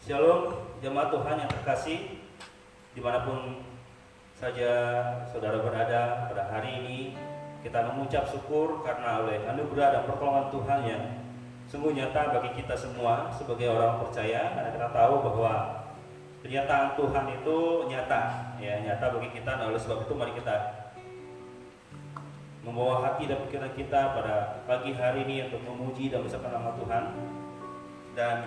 Shalom, jemaat Tuhan yang terkasih, dimanapun saja saudara berada pada hari ini, kita mengucap syukur karena oleh anugerah dan pertolongan Tuhan yang sungguh nyata bagi kita semua sebagai orang percaya, karena kita tahu bahwa kenyataan Tuhan itu nyata, ya nyata bagi kita. Nah, oleh sebab itu mari kita membawa hati dan pikiran kita pada pagi hari ini untuk memuji dan mensucikan nama Tuhan, dan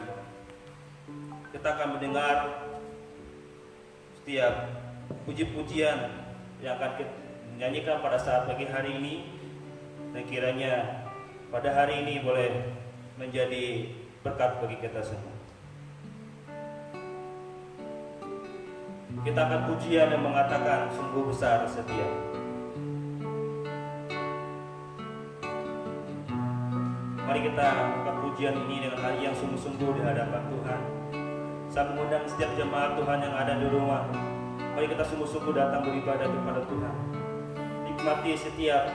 kita akan mendengar setiap puji-pujian yang akan kita nyanyikan pada saat pagi hari ini, dan kiranya pada hari ini boleh menjadi berkat bagi kita semua. Kita akan pujian yang mengatakan sungguh besar setia. Mari kita buka pujian ini dengan hati yang sungguh-sungguh di hadapan Tuhan. Saya mengundang setiap jemaat Tuhan yang ada di rumah, mari kita sungguh-sungguh datang beribadah kepada Tuhan. Nikmati setiap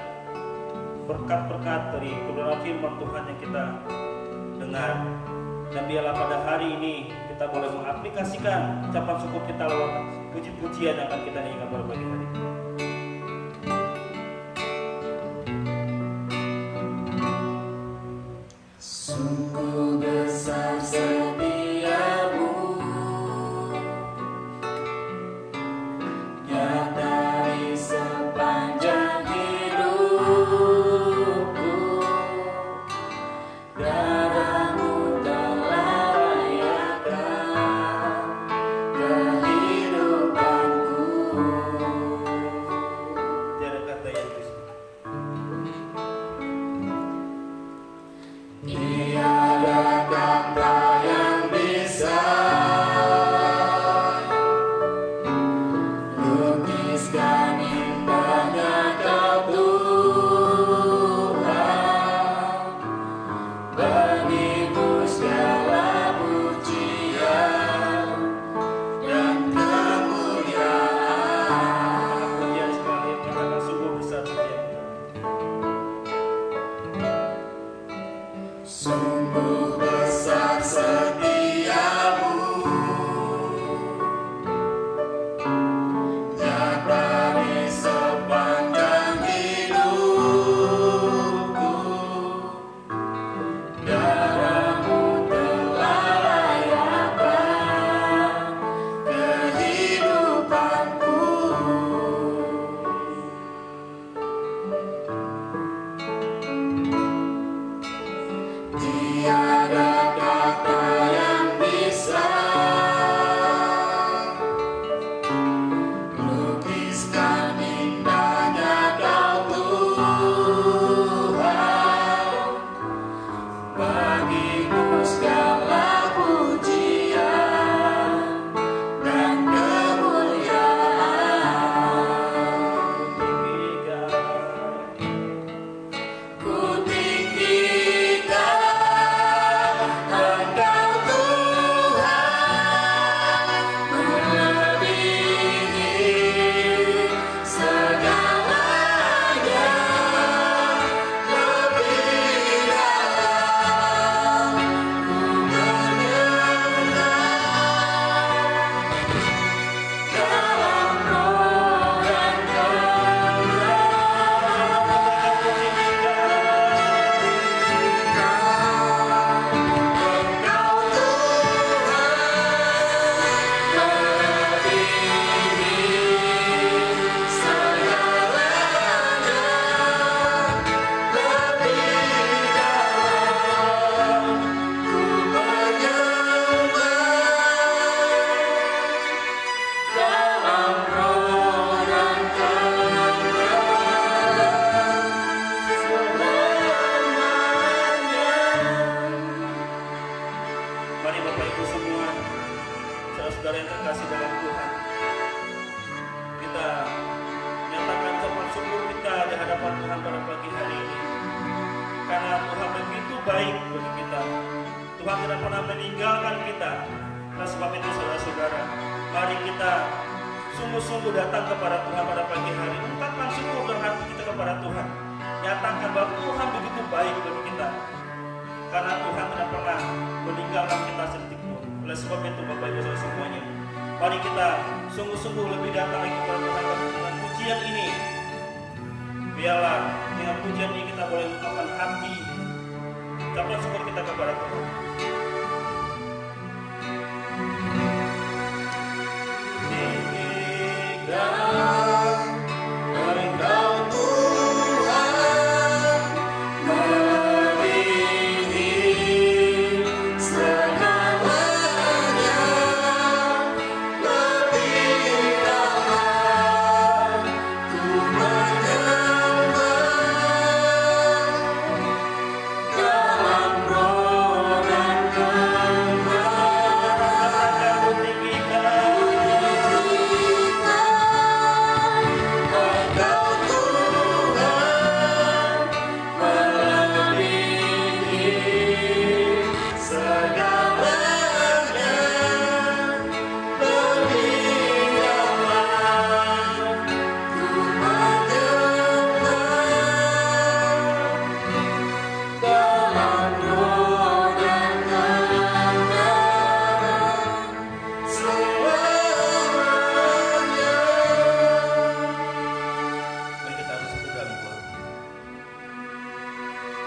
berkat-berkat dari kebenaran firman Tuhan yang kita dengar. Dan biarlah pada hari ini kita boleh mengaplikasikan ucapan syukur kita lewat puji-pujian yang akan kita nyanyikan pada pagi hari ini. Sungguh besar setiamu, nyata di sepanjang hidupku. Darahmu telah layakan kehidupanku. Tiada kata yang bisa. Tiada kata yang bisa lukiskan indahnya Kau Tuhan. Bagimu segala pujian dan kemuliaan. Pujian sekali karena sungguh besar setia. Sungguh besar setiamu, nyata di sepanjang hidupku. Darahmu telah layakan kehidupanku. Tiada kata yang bisa lukiskan indahnya Kau Tuhan. Bagimu segala pujian dan kemuliaan. Ku tinggikan Engkau Tuhan, melebihi segalanya, lebih dalam ku mengenal dalam roh dan Engkau Tuhan, melebihi segalanya, lebih dalam ku mengenal dalam roh dan selamanya. Mari Bapak Ibu semua, saudara-saudara yang terkasih dalam Tuhan, kita nyatakan ucapan syukur kita di hadapan Tuhan pada pagi hari ini, karena Tuhan begitu baik bagi kita. Tuhan tidak pernah meninggalkan kita. Nah, sebab itu saudara-saudara, mari kita sungguh-sungguh datang kepada Tuhan pada pagi hari ini, ungkapkan syukur dalam hati kita kepada Tuhan, nyatakan bahwa Tuhan begitu baik bagi kita, karena Tuhan tidak pernah meninggalkan kita sedetik pun. Oleh Oleh sebab itu Bapak Ibu Saudara semuanya, mari kita sungguh-sungguh lebih datang lagi kepada Tuhan dengan pujian ini. Biarlah dengan pujian ini kita boleh mengungkapkan hati ucapan syukur kita kepada Tuhan.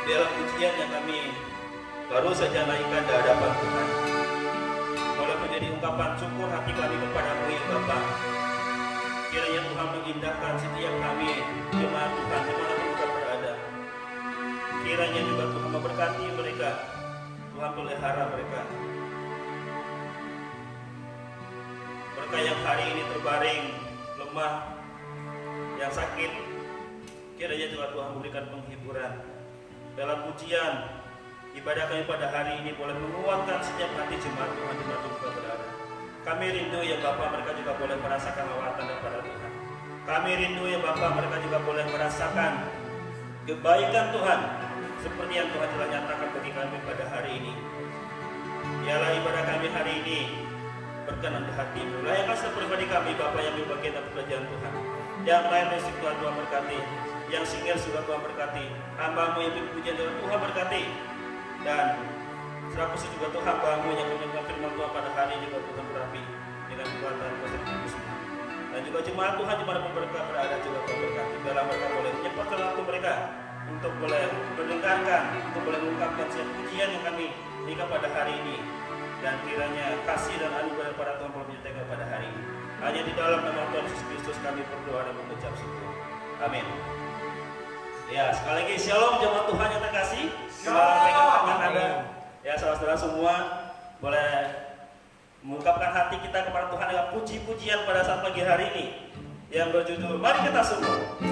Biarlah pujian yang kami baru saja naikkan di hadapan Tuhan boleh menjadi ungkapan syukur hati kami kepada-Mu ya Bapa. Kiranya Tuhan mengindahkan setiap kami jemaat Tuhan dimanapun kita berada. Kiranya juga Tuhan memberkati mereka, Tuhan pelihara mereka. Mereka yang hari ini terbaring lemah, yang sakit, kiranya juga Tuhan memberikan penghiburan. Dalam pujian ibadah kami pada hari ini boleh menguatkan setiap hati jemaat Tuhan dimanapun kita berada. Kami rindu ya Bapa, mereka juga boleh merasakan lawatan daripada Tuhan. Kami rindu ya Bapa, mereka juga boleh merasakan kebaikan Tuhan seperti yang Tuhan telah nyatakan bagi kami pada hari ini. Biarlah ibadah kami hari ini berkenan di hati-Mu. Layakkan setiap pribadi kami Bapa yang berbagian dalam kerajaan Tuhan. Yang lain musik Tuhan berkati, yang singgir sudah Tuhan berkati, hamba-Mu yang berpujian dengan Tuhan berkati, dan seratus juga Tuhan hamba-Mu yang mendengar firman Tuhan pada hari ini juga Tuhan berapi dengan kekuatan kuasa Tuhan. Dan juga jemaat Tuhan dimanapun mereka berada juga Tuhan berkati. Dalam mereka boleh menyempatkan waktu mereka untuk boleh mendengarkan, untuk boleh mengungkapkan setiap pujian yang kami berikan pada hari ini. Dan kiranya kasih dan anugerah para Tuhan boleh menyertai pada hari ini. Hanya di dalam nama Tuhan Yesus Kristus kami berdoa dan mengucap syukur. Amin. Ya, sekali lagi shalom jemaat Tuhan yang terkasih. Selamat ada. Ya, saudara-saudara semua boleh mengungkapkan hati kita kepada Tuhan dengan puji-pujian pada saat pagi hari ini yang berjudul Mari Kita Sungguh.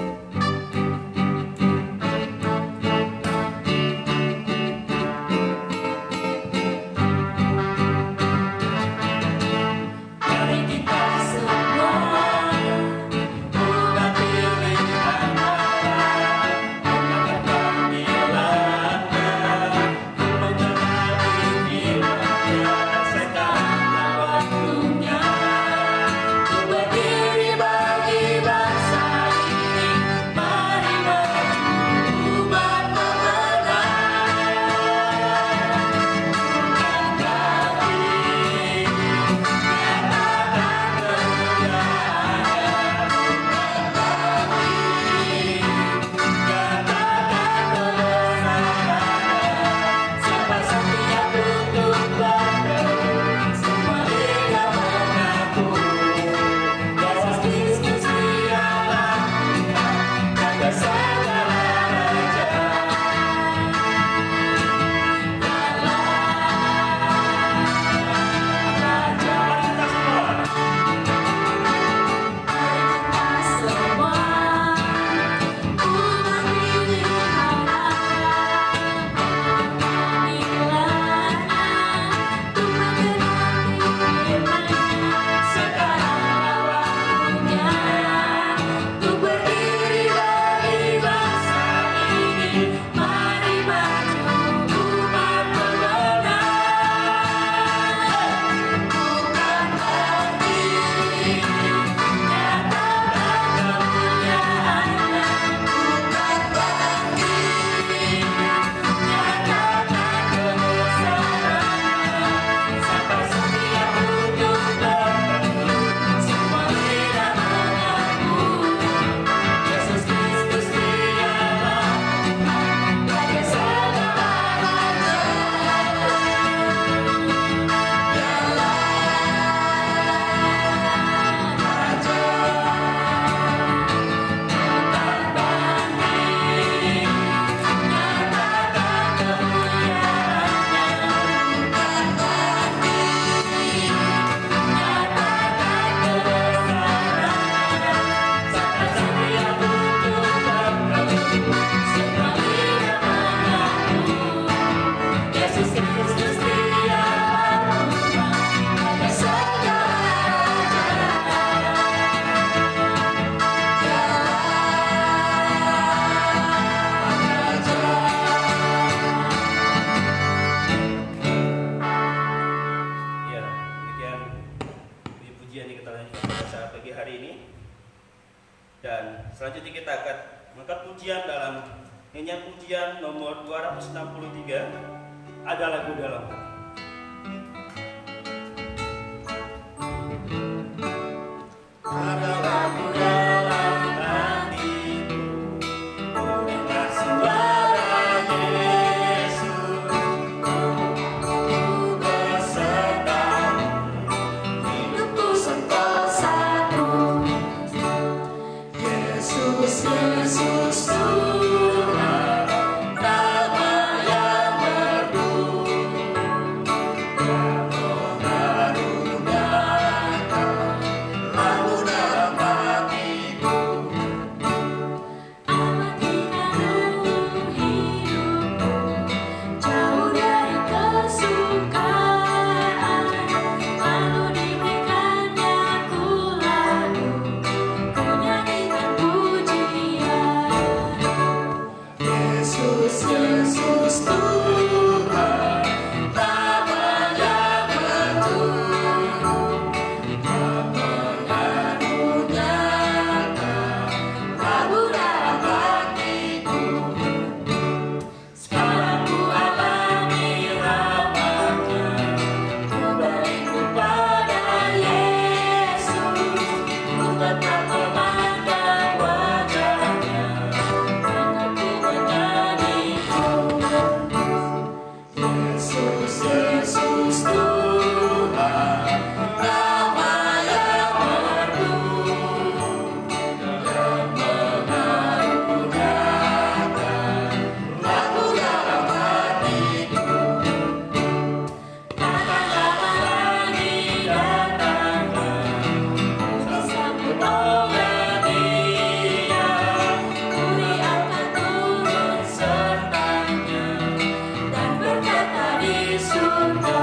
Berdiri bagi bangsa ini. Dan selanjutnya kita akan mengangkat pujian dalam nyanyian pujian nomor 263, Ada Lagu Dalam Hati. Ada lagu dalam hatiku, mendengar suara Yesus, ku besertamu, hidupku sentosaku. Yesus, Yesus Tuhan, nama yang merdu, yang mengaruniakan lagu dalam hatiku. Amatikan hidupku, jauh dari kesukaan, lalu diberikannya ku lagu, ku nyanyikan pujian. Yesus, Yesus Tuhan, nama yang merdu, yang mengaruniakan lagu dalam hatiku. Sekarang ku alami rahmat-Nya, ku berlindung pada Yesus, ku tetap memandang wajah-Nya, dan ku menyanyikan. Yesus, Yesus Tuhan, nama yang merdu, yang mengaruniakan lagu dalam hatiku. Datanglah lagi, datanglah, disambut oleh Dia, Budi akan turun sertanya, dan berkata di surga.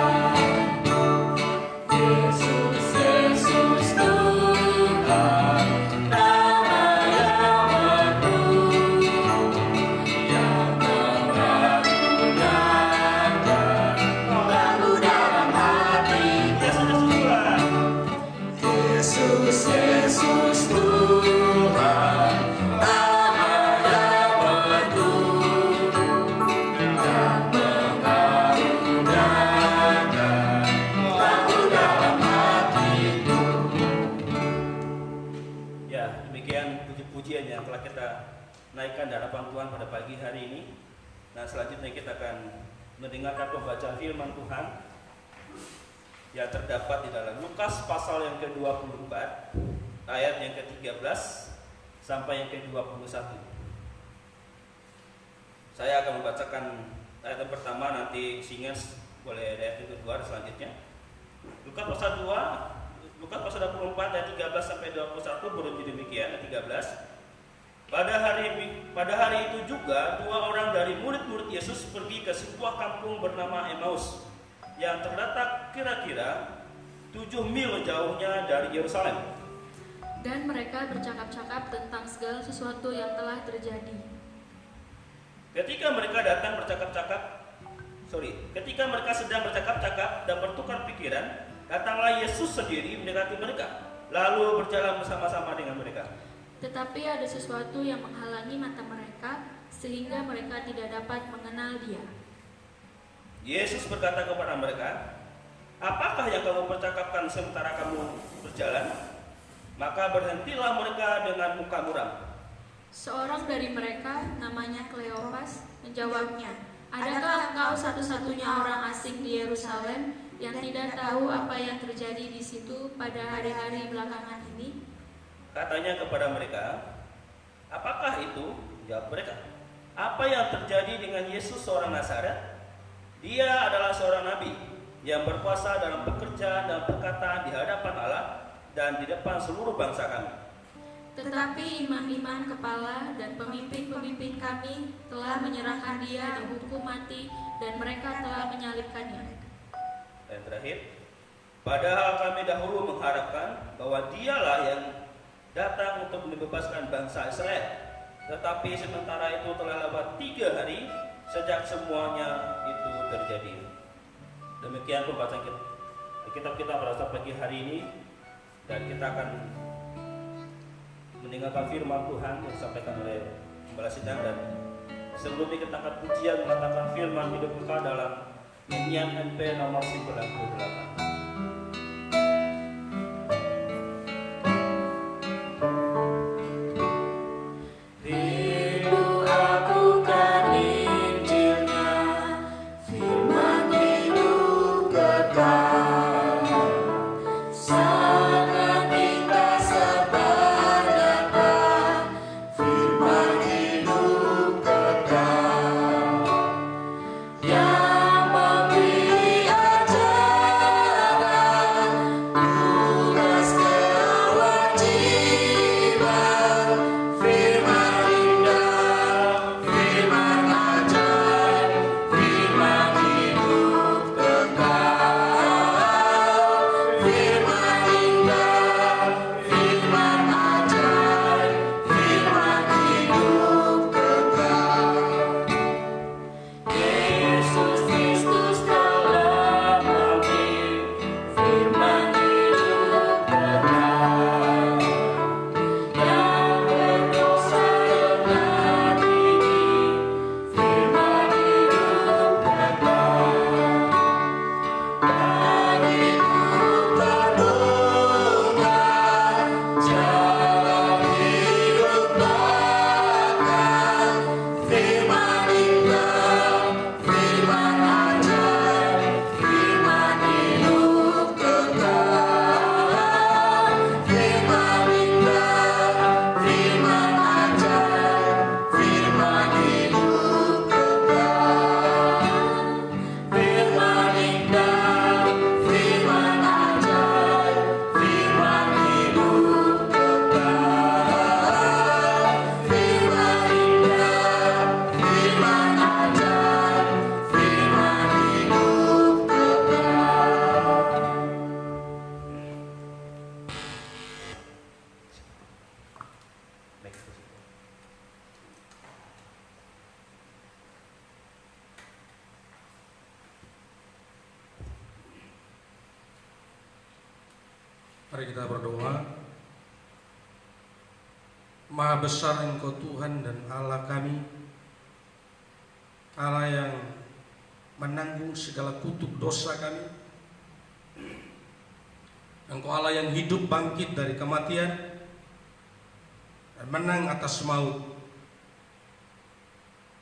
Yesus, Yesus Tuhan, nama yang merdu, yang mengaruniakan lagu dalam hatiku. Yesus, Yesus Tuhan, nama yang merdu, yang mengaruniakan lagu dalam hatiku. Ya, demikian puji-pujian yang telah kita naikkan di hadapan Tuhan pada pagi hari ini. Nah, selanjutnya kita akan mendengarkan pembacaan firman Tuhan yang terdapat di dalam Lukas pasal yang ke-24 ayat yang ke-13 sampai yang ke-21. Saya akan membacakan ayat yang pertama, nanti singers boleh ayat yang kedua selanjutnya. Lukas pasal 2, Lukas pasal 24 ayat 13 sampai 21 berbunyi demikian. Ayat 13. Pada hari itu juga dua orang dari murid-murid Yesus pergi ke sebuah kampung bernama Emmaus yang terletak kira-kira 7 mil jauhnya dari Yerusalem. Dan mereka bercakap-cakap tentang segala sesuatu yang telah terjadi. Ketika mereka sedang bercakap-cakap dan bertukar pikiran, datanglah Yesus sendiri mendekati mereka, lalu berjalan bersama-sama dengan mereka. Tetapi ada sesuatu yang menghalangi mata mereka, sehingga mereka tidak dapat mengenal Dia. Yesus berkata kepada mereka, "Apakah yang kamu percakapkan sementara kamu berjalan?" Maka berhentilah mereka dengan muka muram. Seorang dari mereka, namanya Kleopas, menjawabnya, "Adakah engkau satu-satunya orang asing di Yerusalem yang tidak tahu apa yang terjadi di situ pada hari-hari belakangan ini?" Katanya kepada mereka, "Apakah itu?" Jawab mereka, "Apa yang terjadi dengan Yesus seorang Nazaret? Dia adalah seorang nabi yang berkuasa dalam bekerja dan perkataan di hadapan Allah dan di depan seluruh bangsa kami. Tetapi imam-imam kepala dan pemimpin-pemimpin kami telah menyerahkan Dia dihukum mati, dan mereka telah menyalibkannya." Dan terakhir, "Padahal kami dahulu mengharapkan bahwa Dialah yang datang untuk membebaskan bangsa Israel. Tetapi sementara itu telah lewat 3 hari sejak semuanya itu terjadi." Demikian pembacaan kitab kita pada pagi hari ini, dan kita akan mendengarkan firman Tuhan yang disampaikan oleh Gembala Sidang, dan sebelumnya kita akan pujian mengatakan firman hidup kekal dalam nyanyian NP nomor 98. Mari kita berdoa. Maha besar Engkau Tuhan dan Allah kami, Allah yang menanggung segala kutuk dosa kami. Engkau Allah yang hidup bangkit dari kematian dan menang atas maut.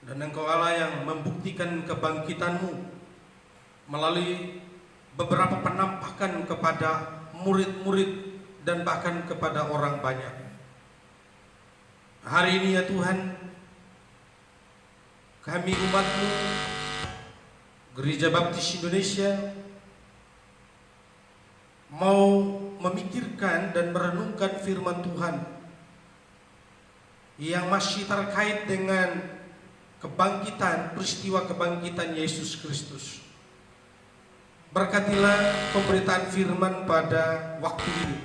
Dan Engkau Allah yang membuktikan kebangkitan-Mu melalui beberapa penampakan kepada murid-murid dan bahkan kepada orang banyak. Hari ini ya Tuhan, kami umat-Mu, Gereja Baptis Indonesia, mau memikirkan dan merenungkan firman Tuhan yang masih terkait dengan kebangkitan, peristiwa kebangkitan Yesus Kristus. Berkatilah pemberitaan firman pada waktu ini,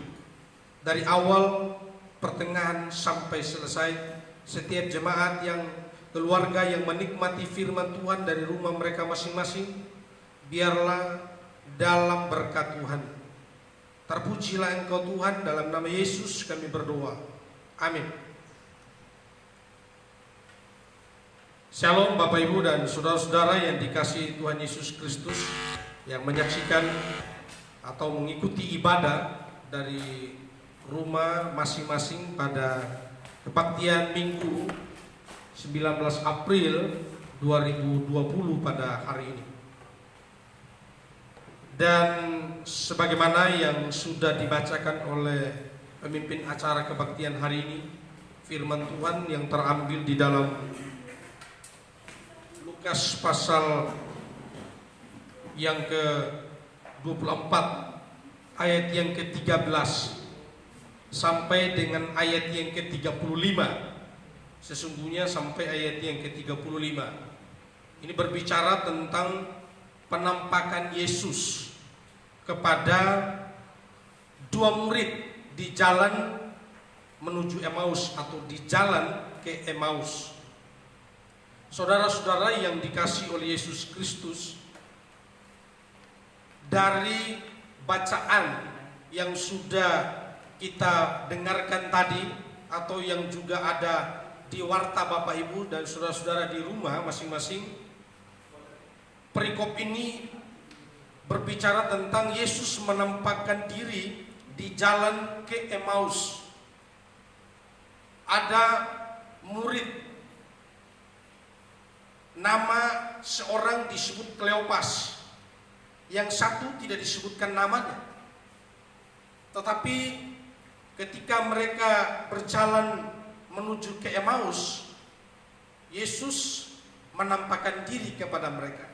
dari awal, pertengahan sampai selesai. Setiap jemaat yang keluarga yang menikmati firman Tuhan dari rumah mereka masing-masing, biarlah dalam berkat Tuhan. Terpujilah Engkau Tuhan, dalam nama Yesus kami berdoa. Amin. Shalom Bapak Ibu dan saudara-saudara yang dikasihi Tuhan Yesus Kristus, yang menyaksikan atau mengikuti ibadah dari rumah masing-masing pada kebaktian Minggu 19 April 2020 pada hari ini. Dan sebagaimana yang sudah dibacakan oleh pemimpin acara kebaktian hari ini, firman Tuhan yang terambil di dalam Lukas pasal yang ke-24 ayat yang ke-13 sampai dengan ayat yang ke-35. Sesungguhnya sampai ayat yang ke-35. Ini berbicara tentang penampakan Yesus kepada dua murid di jalan menuju Emmaus atau di jalan ke Emmaus. Saudara-saudara yang dikasihi oleh Yesus Kristus, dari bacaan yang sudah kita dengarkan tadi, atau yang juga ada di warta Bapak Ibu dan saudara-saudara di rumah masing-masing, perikop ini berbicara tentang Yesus menampakkan diri di jalan ke Emmaus. Ada murid, nama seorang disebut Kleopas, yang satu tidak disebutkan namanya. Tetapi ketika mereka berjalan menuju ke Emmaus, Yesus menampakkan diri kepada mereka.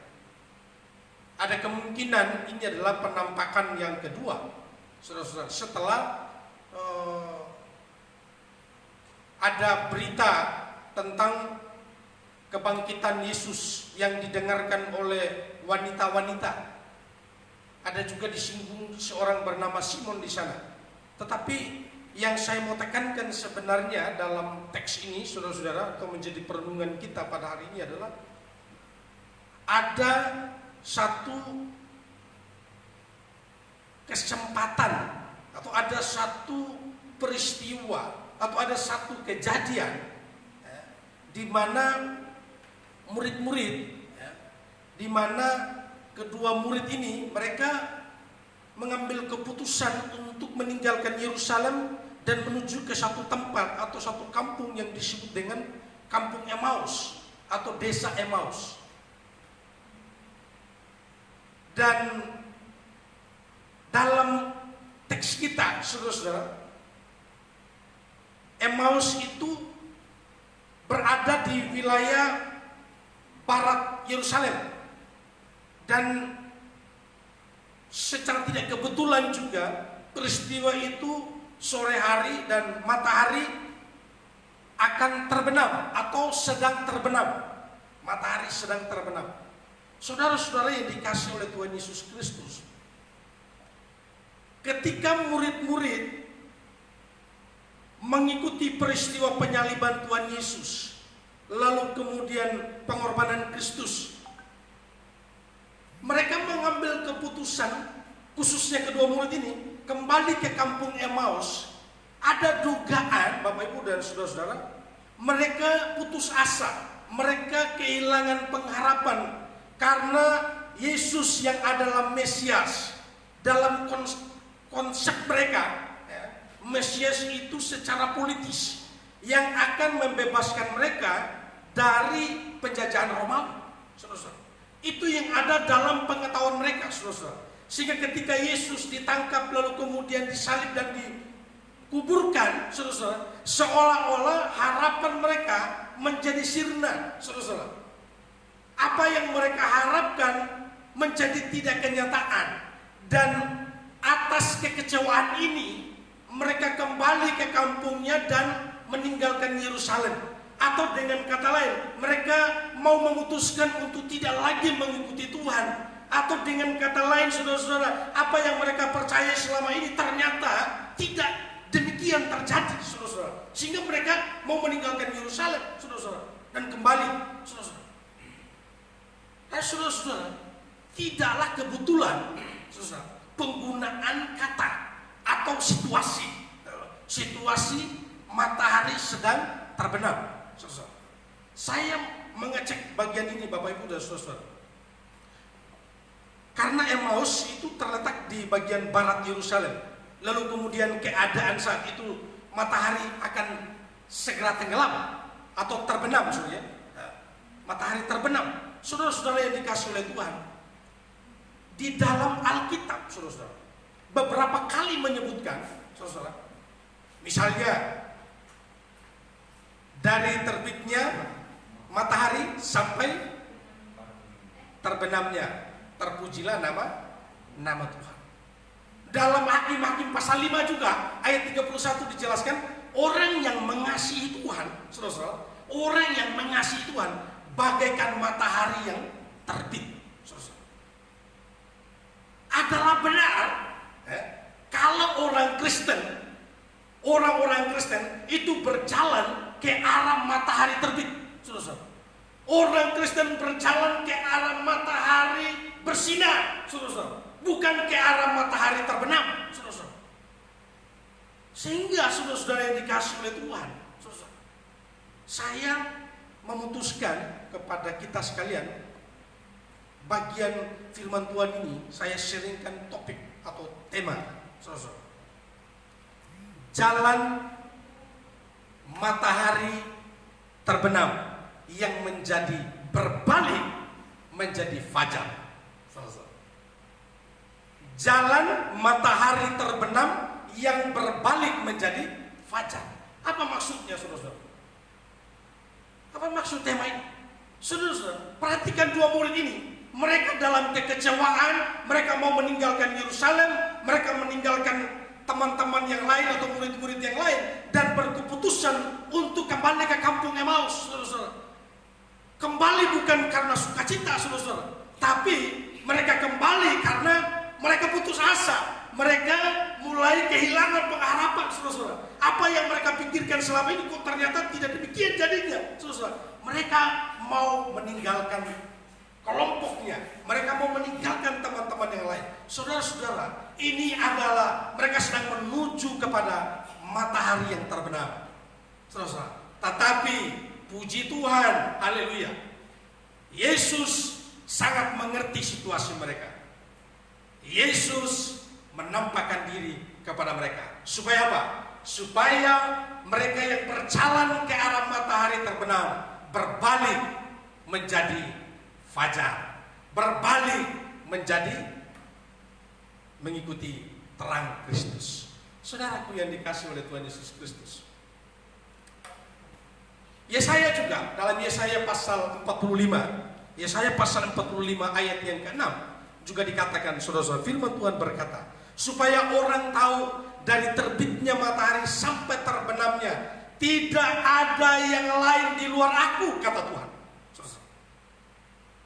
Ada kemungkinan ini adalah penampakan yang kedua, saudara-saudara, setelah ada berita tentang kebangkitan Yesus yang didengarkan oleh wanita-wanita. Ada juga disinggung seorang bernama Simon di sana. Tetapi yang saya mau tekankan sebenarnya dalam teks ini, saudara-saudara, atau menjadi perenungan kita pada hari ini adalah ada satu kesempatan atau ada satu peristiwa atau ada satu kejadian di mana murid-murid, di mana kedua murid ini mereka mengambil keputusan untuk meninggalkan Yerusalem dan menuju ke satu tempat atau satu kampung yang disebut dengan kampung Emmaus atau desa Emmaus. Dan dalam teks kita, saudara-saudara, Emmaus itu berada di wilayah barat Yerusalem, dan secara tidak kebetulan juga peristiwa itu sore hari dan matahari akan terbenam atau sedang terbenam. Matahari sedang terbenam. Saudara-saudara yang dikasihi oleh Tuhan Yesus Kristus, ketika murid-murid mengikuti peristiwa penyaliban Tuhan Yesus, lalu kemudian pengorbanan Kristus, mereka mengambil keputusan, khususnya kedua murid ini, kembali ke kampung Emmaus. Ada dugaan, Bapak Ibu dan saudara-saudara, mereka putus asa, mereka kehilangan pengharapan karena Yesus yang adalah Mesias. Dalam konsep mereka, Mesias itu secara politis yang akan membebaskan mereka dari penjajahan Romawi, saudara-saudara. Itu yang ada dalam pengetahuan mereka, saudara-saudara. Sehingga ketika Yesus ditangkap lalu kemudian disalib dan dikuburkan, saudara-saudara, seolah-olah harapan mereka menjadi sirna, saudara-saudara. Apa yang mereka harapkan menjadi tidak kenyataan, dan atas kekecewaan ini mereka kembali ke kampungnya dan meninggalkan Yerusalem. Atau dengan kata lain, mereka mau memutuskan untuk tidak lagi mengikuti Tuhan. Atau dengan kata lain, saudara-saudara, apa yang mereka percaya selama ini ternyata tidak demikian terjadi, saudara-saudara. Sehingga mereka mau meninggalkan Yerusalem, saudara-saudara, dan kembali, saudara-saudara. Saudara-saudara, tidaklah kebetulan, saudara, penggunaan kata atau situasi matahari sedang terbenam. Saudara, saya mengecek bagian ini, Bapak Ibu dan saudara, karena Emmaus itu terletak di bagian barat Yerusalem. Lalu kemudian keadaan saat itu matahari akan segera tenggelam atau terbenam, saudara. Matahari terbenam. Saudara-saudara yang dikasih oleh Tuhan, di dalam Alkitab, saudara-saudara, beberapa kali menyebutkan, saudara-saudara, misalnya dari terbitnya matahari sampai terbenamnya, terpujilah nama Tuhan. Dalam Hakim-Hakim pasal 5 juga ayat 31 dijelaskan, orang yang mengasihi Tuhan, saudara-saudara, orang yang mengasihi Tuhan bagaikan matahari yang terbit, saudara-saudara. Adalah benar kalau orang Kristen itu berjalan ke arah matahari terbit, saudara-saudara. Orang Kristen berjalan ke arah matahari bersinar, saudara-saudara, bukan ke arah matahari terbenam, saudara-saudara. Sehingga saudara-saudara yang dikasih oleh Tuhan, saya memutuskan kepada kita sekalian, bagian firman Tuhan ini saya sharingkan topik atau tema, saudara. Jalan matahari terbenam yang menjadi berbalik menjadi fajar. Jalan matahari terbenam yang berbalik menjadi fajar. Apa maksudnya, saudara-saudara? Apa maksud tema ini? Saudara-saudara, perhatikan dua murid ini. Mereka dalam kekecewaan, mereka mau meninggalkan Yerusalem, mereka meninggalkan teman-teman yang lain atau murid-murid yang lain, dan berkeputusan untuk kembali ke kampung Emmaus, saudara-saudara. Kembali bukan karena sukacita, saudara-saudara, tapi mereka kembali karena mereka putus asa. Mereka mulai kehilangan pengharapan, saudara-saudara. Apa yang mereka pikirkan selama ini kok ternyata tidak demikian jadinya, saudara-saudara. Mereka mau meninggalkan kelompoknya, mereka mau meninggalkan teman-teman yang lain. Saudara-saudara, ini adalah mereka sedang menuju kepada matahari yang terbenam, saudara-saudara. Tetapi puji Tuhan, haleluya, Yesus sangat mengerti situasi mereka. Yesus menampakkan diri kepada mereka. Supaya apa? Supaya mereka yang berjalan ke arah matahari terbenam berbalik menjadi fajar, berbalik menjadi mengikuti terang Kristus. Saudaraku yang dikasih oleh Tuhan Yesus Kristus, Yesaya juga dalam Yesaya pasal 45, Yesaya pasal 45 ayat yang ke-6 juga dikatakan, saudara-saudara, firman Tuhan berkata, supaya orang tahu dari terbitnya matahari sampai terbenamnya tidak ada yang lain di luar aku, kata Tuhan.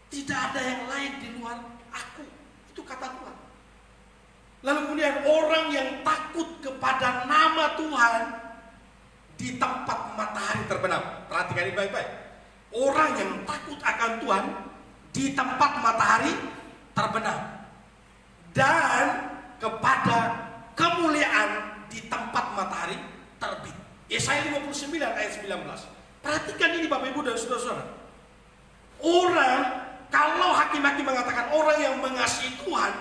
Tidak ada yang lain di luar aku, itu kata Tuhan. Lalu kemudian orang yang takut kepada nama Tuhan di tempat matahari terbenam. Perhatikan ini baik-baik. Orang yang takut akan Tuhan di tempat matahari terbenam dan kepada kemuliaan di tempat matahari terbit. Yesaya 59 ayat 19. Perhatikan ini Bapak Ibu dan saudara-saudara. Orang, kalau hakim-hakim mengatakan orang yang mengasihi Tuhan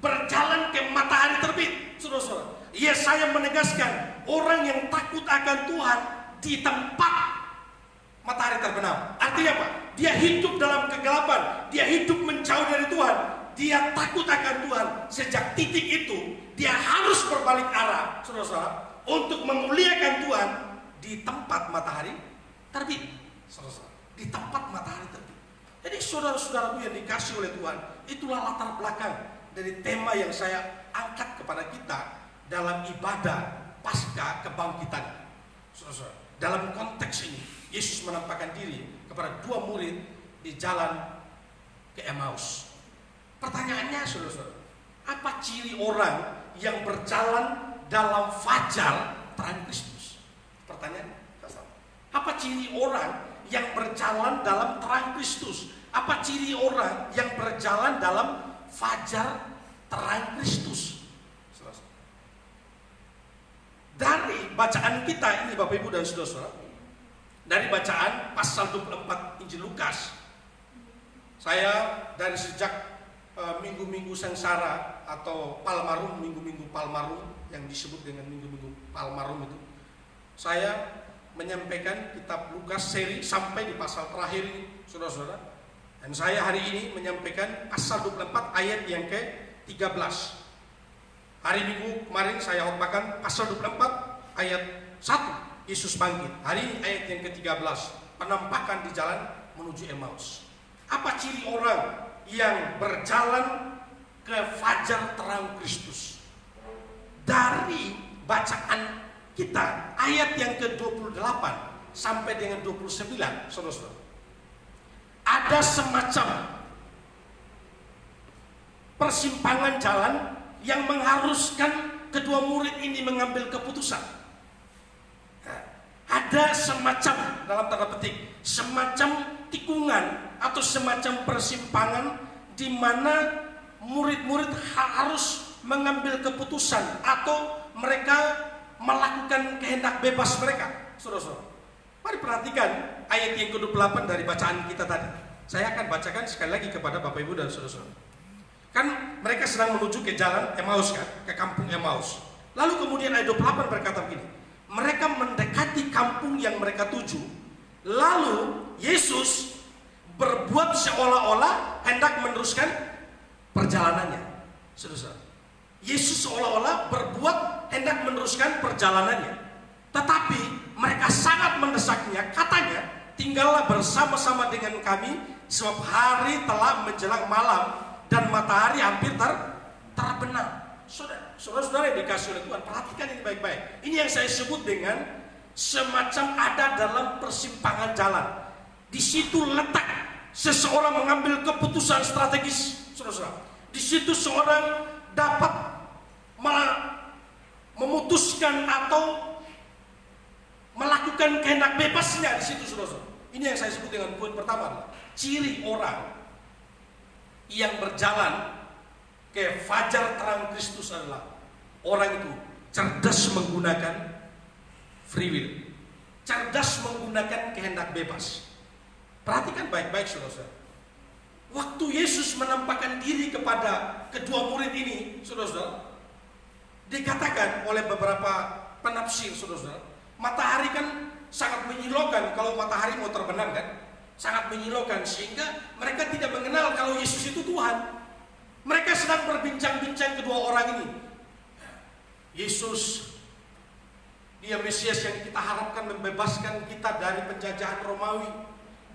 berjalan ke matahari terbit, saudara-saudara, Yesaya menegaskan orang yang takut akan Tuhan di tempat matahari terbenam. Artinya apa? Dia hidup dalam kegelapan, dia hidup menjauh dari Tuhan, dia takut akan Tuhan. Sejak titik itu dia harus berbalik arah, saudara-saudara, untuk memuliakan Tuhan di tempat matahari terbit, saudara-saudara, di tempat matahari terbit. Jadi saudara-saudaraku yang dikasih oleh Tuhan, itulah latar belakang dari tema yang saya angkat kepada kita dalam ibadah pasca kebangkitan, saudara-saudara. Dalam konteks ini Yesus menampakkan diri kepada dua murid di jalan ke Emmaus. Pertanyaannya, saudara-saudara, apa ciri orang yang berjalan dalam fajar terang Kristus? Pertanyaan, apa ciri orang yang berjalan dalam terang Kristus? Apa ciri orang yang berjalan dalam fajar terang Kristus? Dari bacaan kita ini Bapak Ibu dan saudara-saudara, dari bacaan pasal 24 Injil Lukas, saya dari sejak minggu-minggu sengsara atau Palmarum, minggu-minggu Palmarum yang disebut dengan minggu-minggu Palmarum itu, saya menyampaikan kitab Lukas seri sampai di pasal terakhir ini, saudara-saudara. Dan saya hari ini menyampaikan pasal 24 ayat yang ke-13. Hari Minggu kemarin saya khotbahkan pasal 24 ayat 1, Yesus bangkit. Hari ini ayat yang ke-13, penampakan di jalan menuju Emmaus. Apa ciri orang yang berjalan ke fajar terang Kristus? Dari bacaan kita ayat yang ke-28 sampai dengan 29, saudara-saudara, ada semacam persimpangan jalan yang mengharuskan kedua murid ini mengambil keputusan. Ada semacam, dalam tanda petik, semacam tikungan atau semacam persimpangan di mana murid-murid harus mengambil keputusan atau mereka melakukan kehendak bebas mereka, saudara-saudara. Mari perhatikan ayat yang ke-28 dari bacaan kita tadi. Saya akan bacakan sekali lagi kepada Bapak Ibu dan saudara-saudara. Kan mereka sedang menuju ke jalan Emmaus kan, ke kampung Emmaus. Lalu kemudian ayat 28 berkata begini, mereka mendekati kampung yang mereka tuju. Lalu Yesus berbuat seolah-olah hendak meneruskan perjalanannya. Saudara-saudara, Yesus seolah-olah berbuat hendak meneruskan perjalanannya. Tetapi mereka sangat mendesaknya, katanya, tinggallah bersama-sama dengan kami, sebab hari telah menjelang malam dan matahari hampir terbenam. Saudara-saudara yang dikasih oleh Tuhan, perhatikan ini baik-baik. Ini yang saya sebut dengan semacam ada dalam persimpangan jalan. Di situ letak seseorang mengambil keputusan strategis, saudara-saudara. Di situ seorang dapat memutuskan atau melakukan kehendak bebasnya di situ, saudara-saudara. Ini yang saya sebut dengan poin pertama, ciri orang yang berjalan ke fajar terang Kristus adalah orang itu cerdas menggunakan free will, cerdas menggunakan kehendak bebas. Perhatikan baik-baik, saudara-saudara. Waktu Yesus menampakkan diri kepada kedua murid ini, saudara-saudara, dikatakan oleh beberapa penafsir, saudara-saudara, matahari kan sangat menyilaukan kalau matahari mau terbenam kan, sangat menyilaukan, sehingga mereka tidak mengenal kalau Yesus itu Tuhan. Mereka sedang berbincang-bincang kedua orang ini. Yesus, dia Mesias yang kita harapkan membebaskan kita dari penjajahan Romawi.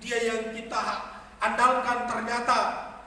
Dia yang kita andalkan, ternyata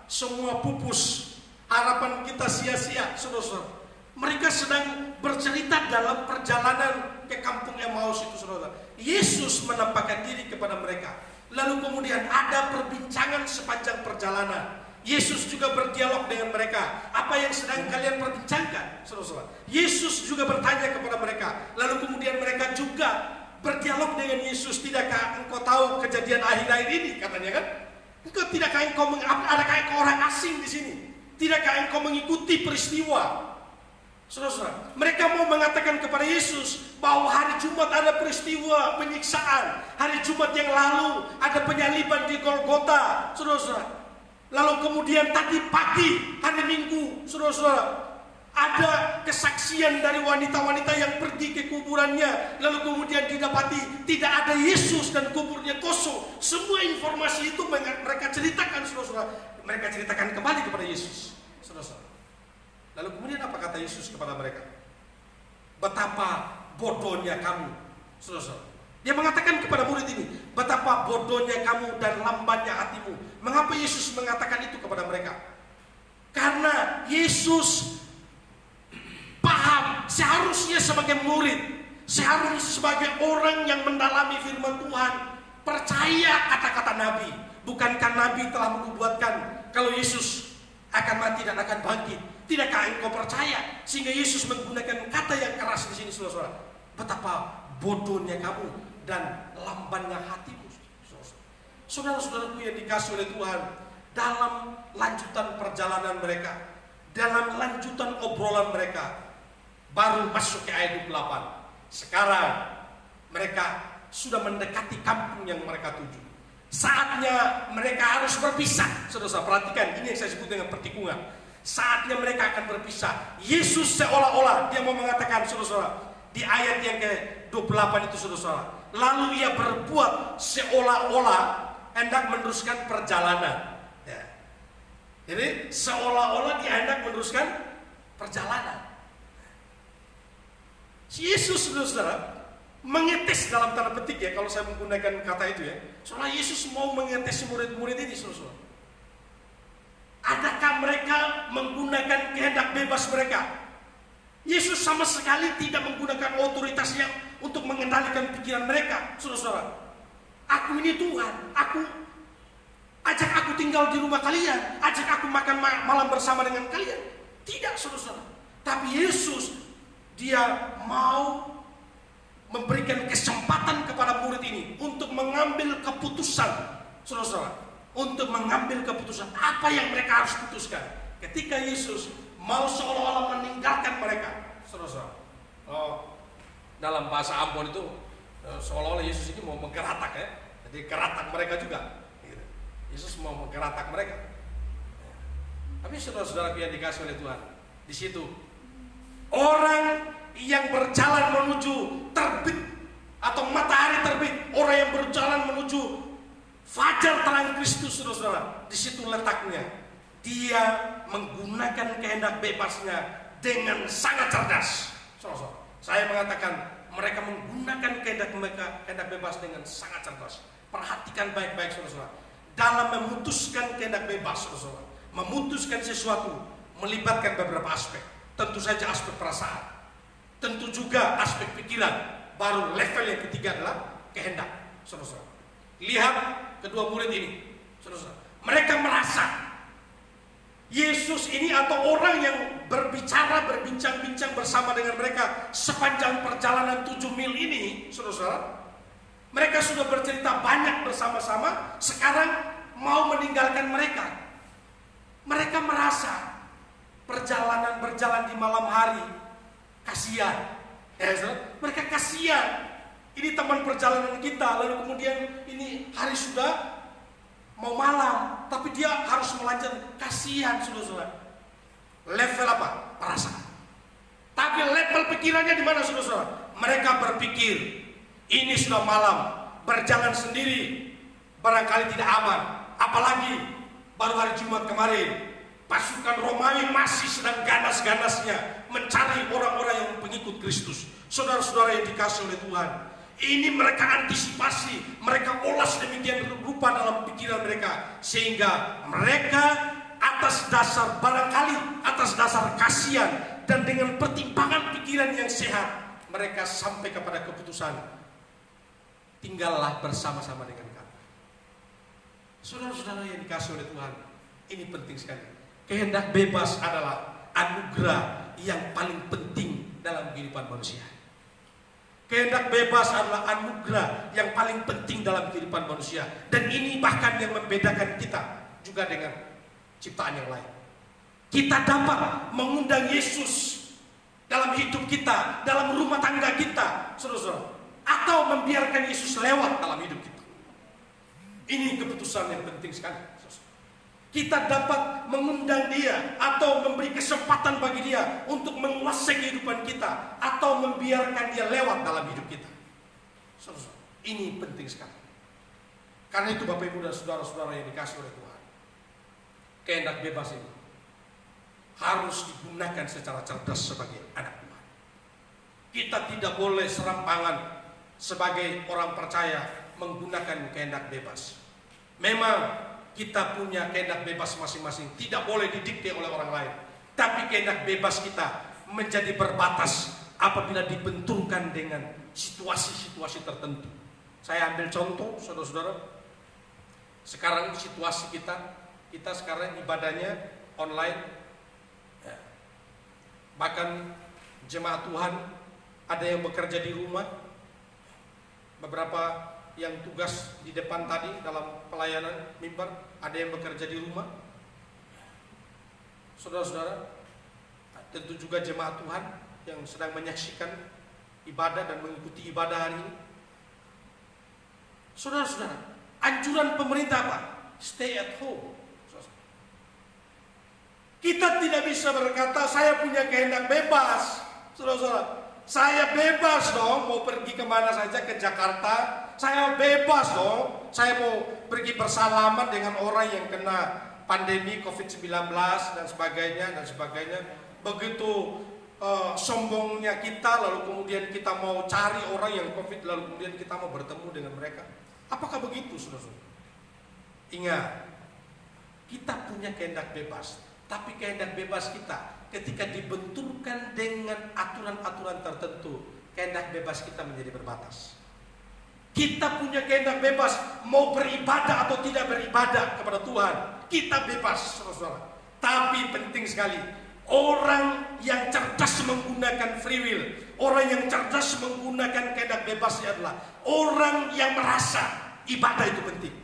semua pupus, harapan kita sia-sia, saudara-saudara. Mereka sedang bercerita dalam perjalanan ke kampung Emmaus itu, saudara. Yesus menampakkan diri kepada mereka. Lalu kemudian ada perbincangan sepanjang perjalanan. Yesus juga berdialog dengan mereka. Apa yang sedang kalian perbincangkan, saudara-saudara? Yesus juga bertanya kepada mereka. Lalu kemudian mereka juga berdialog dengan Yesus. Tidakkah engkau tahu kejadian akhir-akhir ini? Katanya kan. Tidakkah engkau adakah engkau orang asing di sini? Tidakkah engkau mengikuti peristiwa? Saudara-saudara, mereka mau mengatakan kepada Yesus bahwa hari Jumat ada peristiwa penyiksaan. Hari Jumat yang lalu ada penyaliban di Golgota, saudara-saudara. Lalu kemudian tadi pagi hari Minggu, saudara-saudara, ada kesaksian dari wanita-wanita yang pergi ke kuburannya. Lalu kemudian didapati tidak ada Yesus dan kuburnya kosong. Semua informasi itu mereka ceritakan, saudara-saudara. Mereka ceritakan kembali kepada Yesus, saudara-saudara. Lalu kemudian apa kata Yesus kepada mereka? Betapa bodohnya kamu, saudara-saudara. Dia mengatakan kepada murid ini, betapa bodohnya kamu dan lambannya hatimu. Mengapa Yesus mengatakan itu kepada mereka? Karena Yesus paham, seharusnya sebagai murid, seharusnya sebagai orang yang mendalami firman Tuhan, percaya kata-kata Nabi. Bukankah Nabi telah menubuatkan kalau Yesus akan mati dan akan bangkit? Tidakkah engkau percaya? Sehingga Yesus menggunakan kata yang keras di sini, saudara-saudara. Betapa bodohnya kamu dan lambannya hatimu. Saudara-saudaraku yang dikasih oleh Tuhan, dalam lanjutan perjalanan mereka, dalam lanjutan obrolan mereka, baru masuk ke ayat 28. Sekarang mereka sudah mendekati kampung yang mereka tuju. Saatnya mereka harus berpisah. Saudara-saudara, perhatikan, ini yang saya sebut dengan pertikungan. Saatnya mereka akan berpisah. Yesus seolah-olah dia mau mengatakan, saudara-saudara, di ayat yang ke-28 itu, saudara-saudara, lalu ia berbuat seolah-olah hendak meneruskan perjalanan. Ya. Jadi seolah-olah dia hendak meneruskan perjalanan. Si Yesus, saudara-saudara, mengetes dalam tanda petik ya, kalau saya menggunakan kata itu ya. Soalnya Yesus mau mengetes murid-murid ini, saudara-saudara. Adakah mereka menggunakan kehendak bebas mereka? Yesus sama sekali tidak menggunakan otoritasnya untuk mengendalikan pikiran mereka, saudara-saudara. Aku ini Tuhan, ajak aku tinggal di rumah kalian, ajak aku makan malam bersama dengan kalian. Tidak, saudara-saudara. Tapi Yesus, dia mau memberikan kesempatan kepada murid ini untuk mengambil keputusan, saudara-saudara. Untuk mengambil keputusan apa yang mereka harus putuskan. Ketika Yesus mau seolah-olah meninggalkan mereka, saudara-saudara. dalam bahasa Ambon itu seolah-olah Yesus ini mau menggeratak ya. Jadi geratak mereka juga. Gitu. Yesus mau menggeratak mereka. Tapi saudara-saudara yang dikasih oleh Tuhan, di situ orang yang berjalan menuju terbit atau matahari terbit, orang yang berjalan menuju fajar terang Kristus, saudara-saudara, di situ letaknya. Dia menggunakan kehendak bebasnya dengan sangat cerdas. Saudara-saudara, saya mengatakan mereka menggunakan kehendak bebas dengan sangat cerdas. Perhatikan baik-baik, saudara-saudara. Dalam memutuskan kehendak bebas, saudara-saudara, memutuskan sesuatu melibatkan beberapa aspek. Tentu saja aspek perasaan, tentu juga aspek pikiran. Baru level yang ketiga adalah kehendak, saudara-saudara. Lihat kedua murid ini, saudara-saudara. Mereka merasa Yesus ini atau orang yang berbincang-bincang bersama dengan mereka sepanjang perjalanan 7 mil ini, saudara-saudara, mereka sudah bercerita banyak bersama-sama, sekarang mau meninggalkan mereka. Mereka merasa perjalanan berjalan di malam hari, kasihan. Mereka kasihan. Ini teman perjalanan kita, lalu kemudian ini hari sudah mau malam, tapi dia harus melanjutkan. Kasihan, saudara-saudara. Level apa? Perasaan. Tapi level pikirannya di mana, saudara-saudara? Mereka berpikir, ini sudah malam, berjalan sendiri, barangkali tidak aman. Apalagi baru hari Jumat kemarin, pasukan Romawi masih sedang ganas-ganasnya mencari orang-orang yang pengikut Kristus. Saudara-saudara yang dikasih oleh Tuhan, ini mereka antisipasi, mereka olah sedemikian rupa dalam pikiran mereka, sehingga mereka atas dasar barangkali atas dasar kasihan dan dengan pertimbangan pikiran yang sehat, mereka sampai kepada keputusan, tinggallah bersama-sama dengan kami. Saudara-saudara yang dikasih oleh Tuhan, ini penting sekali. Kehendak bebas adalah anugerah yang paling penting dalam kehidupan manusia. Kehendak bebas adalah anugerah yang paling penting dalam kehidupan manusia. Dan ini bahkan yang membedakan kita juga dengan ciptaan yang lain. Kita dapat mengundang Yesus dalam hidup kita, dalam rumah tangga kita, saudara-saudara, atau membiarkan Yesus lewat dalam hidup kita. Ini keputusan yang penting sekali. Kita dapat mengundang dia atau memberi kesempatan bagi dia untuk menguasai kehidupan kita, atau membiarkan dia lewat dalam hidup kita. Ini penting sekali. Karena itu Bapak Ibu dan saudara-saudara yang dikasih oleh Tuhan, kehendak bebas ini harus digunakan secara cerdas sebagai anak Tuhan. Kita tidak boleh serampangan sebagai orang percaya menggunakan kehendak bebas. Memang kita punya kehendak bebas masing-masing, tidak boleh didikte oleh orang lain. Tapi kehendak bebas kita menjadi berbatas apabila dibenturkan dengan situasi-situasi tertentu. Saya ambil contoh, saudara-saudara. Sekarang situasi kita sekarang ibadahnya online. Bahkan jemaat Tuhan ada yang bekerja di rumah. Beberapa yang tugas di depan tadi dalam pelayanan mimbar, ada yang bekerja di rumah. Saudara-saudara, tentu juga jemaat Tuhan yang sedang menyaksikan ibadah dan mengikuti ibadah hari ini. Saudara-saudara, anjuran pemerintah apa? Stay at home. Kita tidak bisa berkata saya punya kehendak bebas. Saudara-saudara, saya bebas dong mau pergi kemana saja, ke Jakarta. Saya bebas dong, saya mau pergi bersalaman dengan orang yang kena pandemi COVID-19 dan sebagainya. Begitu sombongnya kita, lalu kemudian kita mau cari orang yang COVID, lalu kemudian kita mau bertemu dengan mereka. Apakah begitu, saudara-saudara? Ingat, kita punya kehendak bebas, tapi kehendak bebas kita ketika dibenturkan dengan aturan-aturan tertentu, kehendak bebas kita menjadi berbatas. Kita punya kehendak bebas mau beribadah atau tidak beribadah kepada Tuhan. Kita bebas, saudara-saudara. Tapi penting sekali, orang yang cerdas menggunakan free will, orang yang cerdas menggunakan kehendak bebasnya adalah orang yang merasa ibadah itu penting.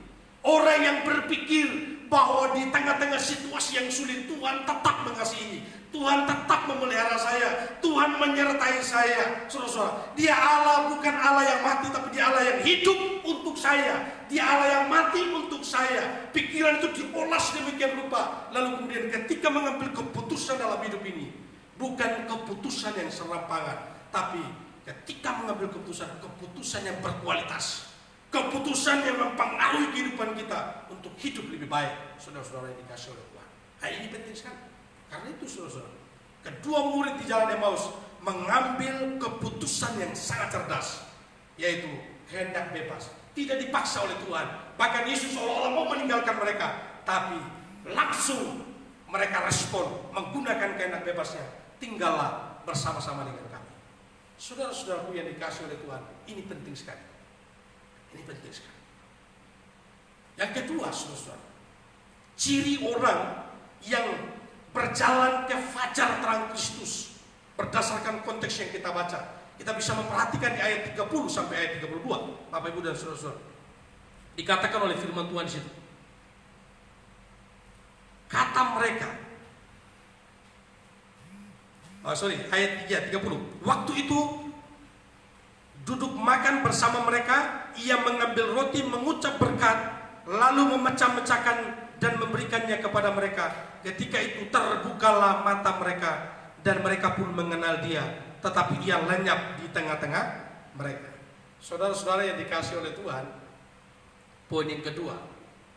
Orang yang berpikir bahwa di tengah-tengah situasi yang sulit Tuhan tetap mengasihi, Tuhan tetap memelihara saya, Tuhan menyertai saya. Saudara-saudara, Dia Allah bukan Allah yang mati, tapi Dia Allah yang hidup untuk saya. Dia Allah yang mati untuk saya. Pikiran itu diolah sedemikian rupa. Lalu kemudian ketika mengambil keputusan dalam hidup ini, bukan keputusan yang serampangan, tapi ketika mengambil keputusan yang berkualitas, keputusan yang mempengaruhi kehidupan kita untuk hidup lebih baik. Saudara-saudara yang dikasih oleh Tuhan. Nah, ini penting sekali. Karena itu saudara-saudara, kedua murid di jalan Emmaus mengambil keputusan yang sangat cerdas, yaitu kehendak bebas. Tidak dipaksa oleh Tuhan. Bahkan Yesus seolah-olah mau meninggalkan mereka, tapi langsung mereka respon menggunakan kehendak bebasnya. Tinggallah bersama-sama dengan kami. Saudara-saudaraku yang dikasih oleh Tuhan, ini penting sekali. Ini penting sekali. Yang kedua, saudara-saudara, ciri orang yang berjalan ke fajar terang Kristus berdasarkan konteks yang kita baca, kita bisa memperhatikan di ayat 30 sampai ayat 32, Bapak Ibu dan saudara-saudara. Dikatakan oleh firman Tuhan di situ. Kata mereka, ayat 30. Waktu itu duduk makan bersama mereka, ia mengambil roti, mengucap berkat, lalu memecah-mecahkan dan memberikannya kepada mereka. Ketika itu terbukalah mata mereka dan mereka pun mengenal Dia, tetapi Ia lenyap di tengah-tengah mereka. Saudara-saudara yang dikasih oleh Tuhan, poin yang kedua,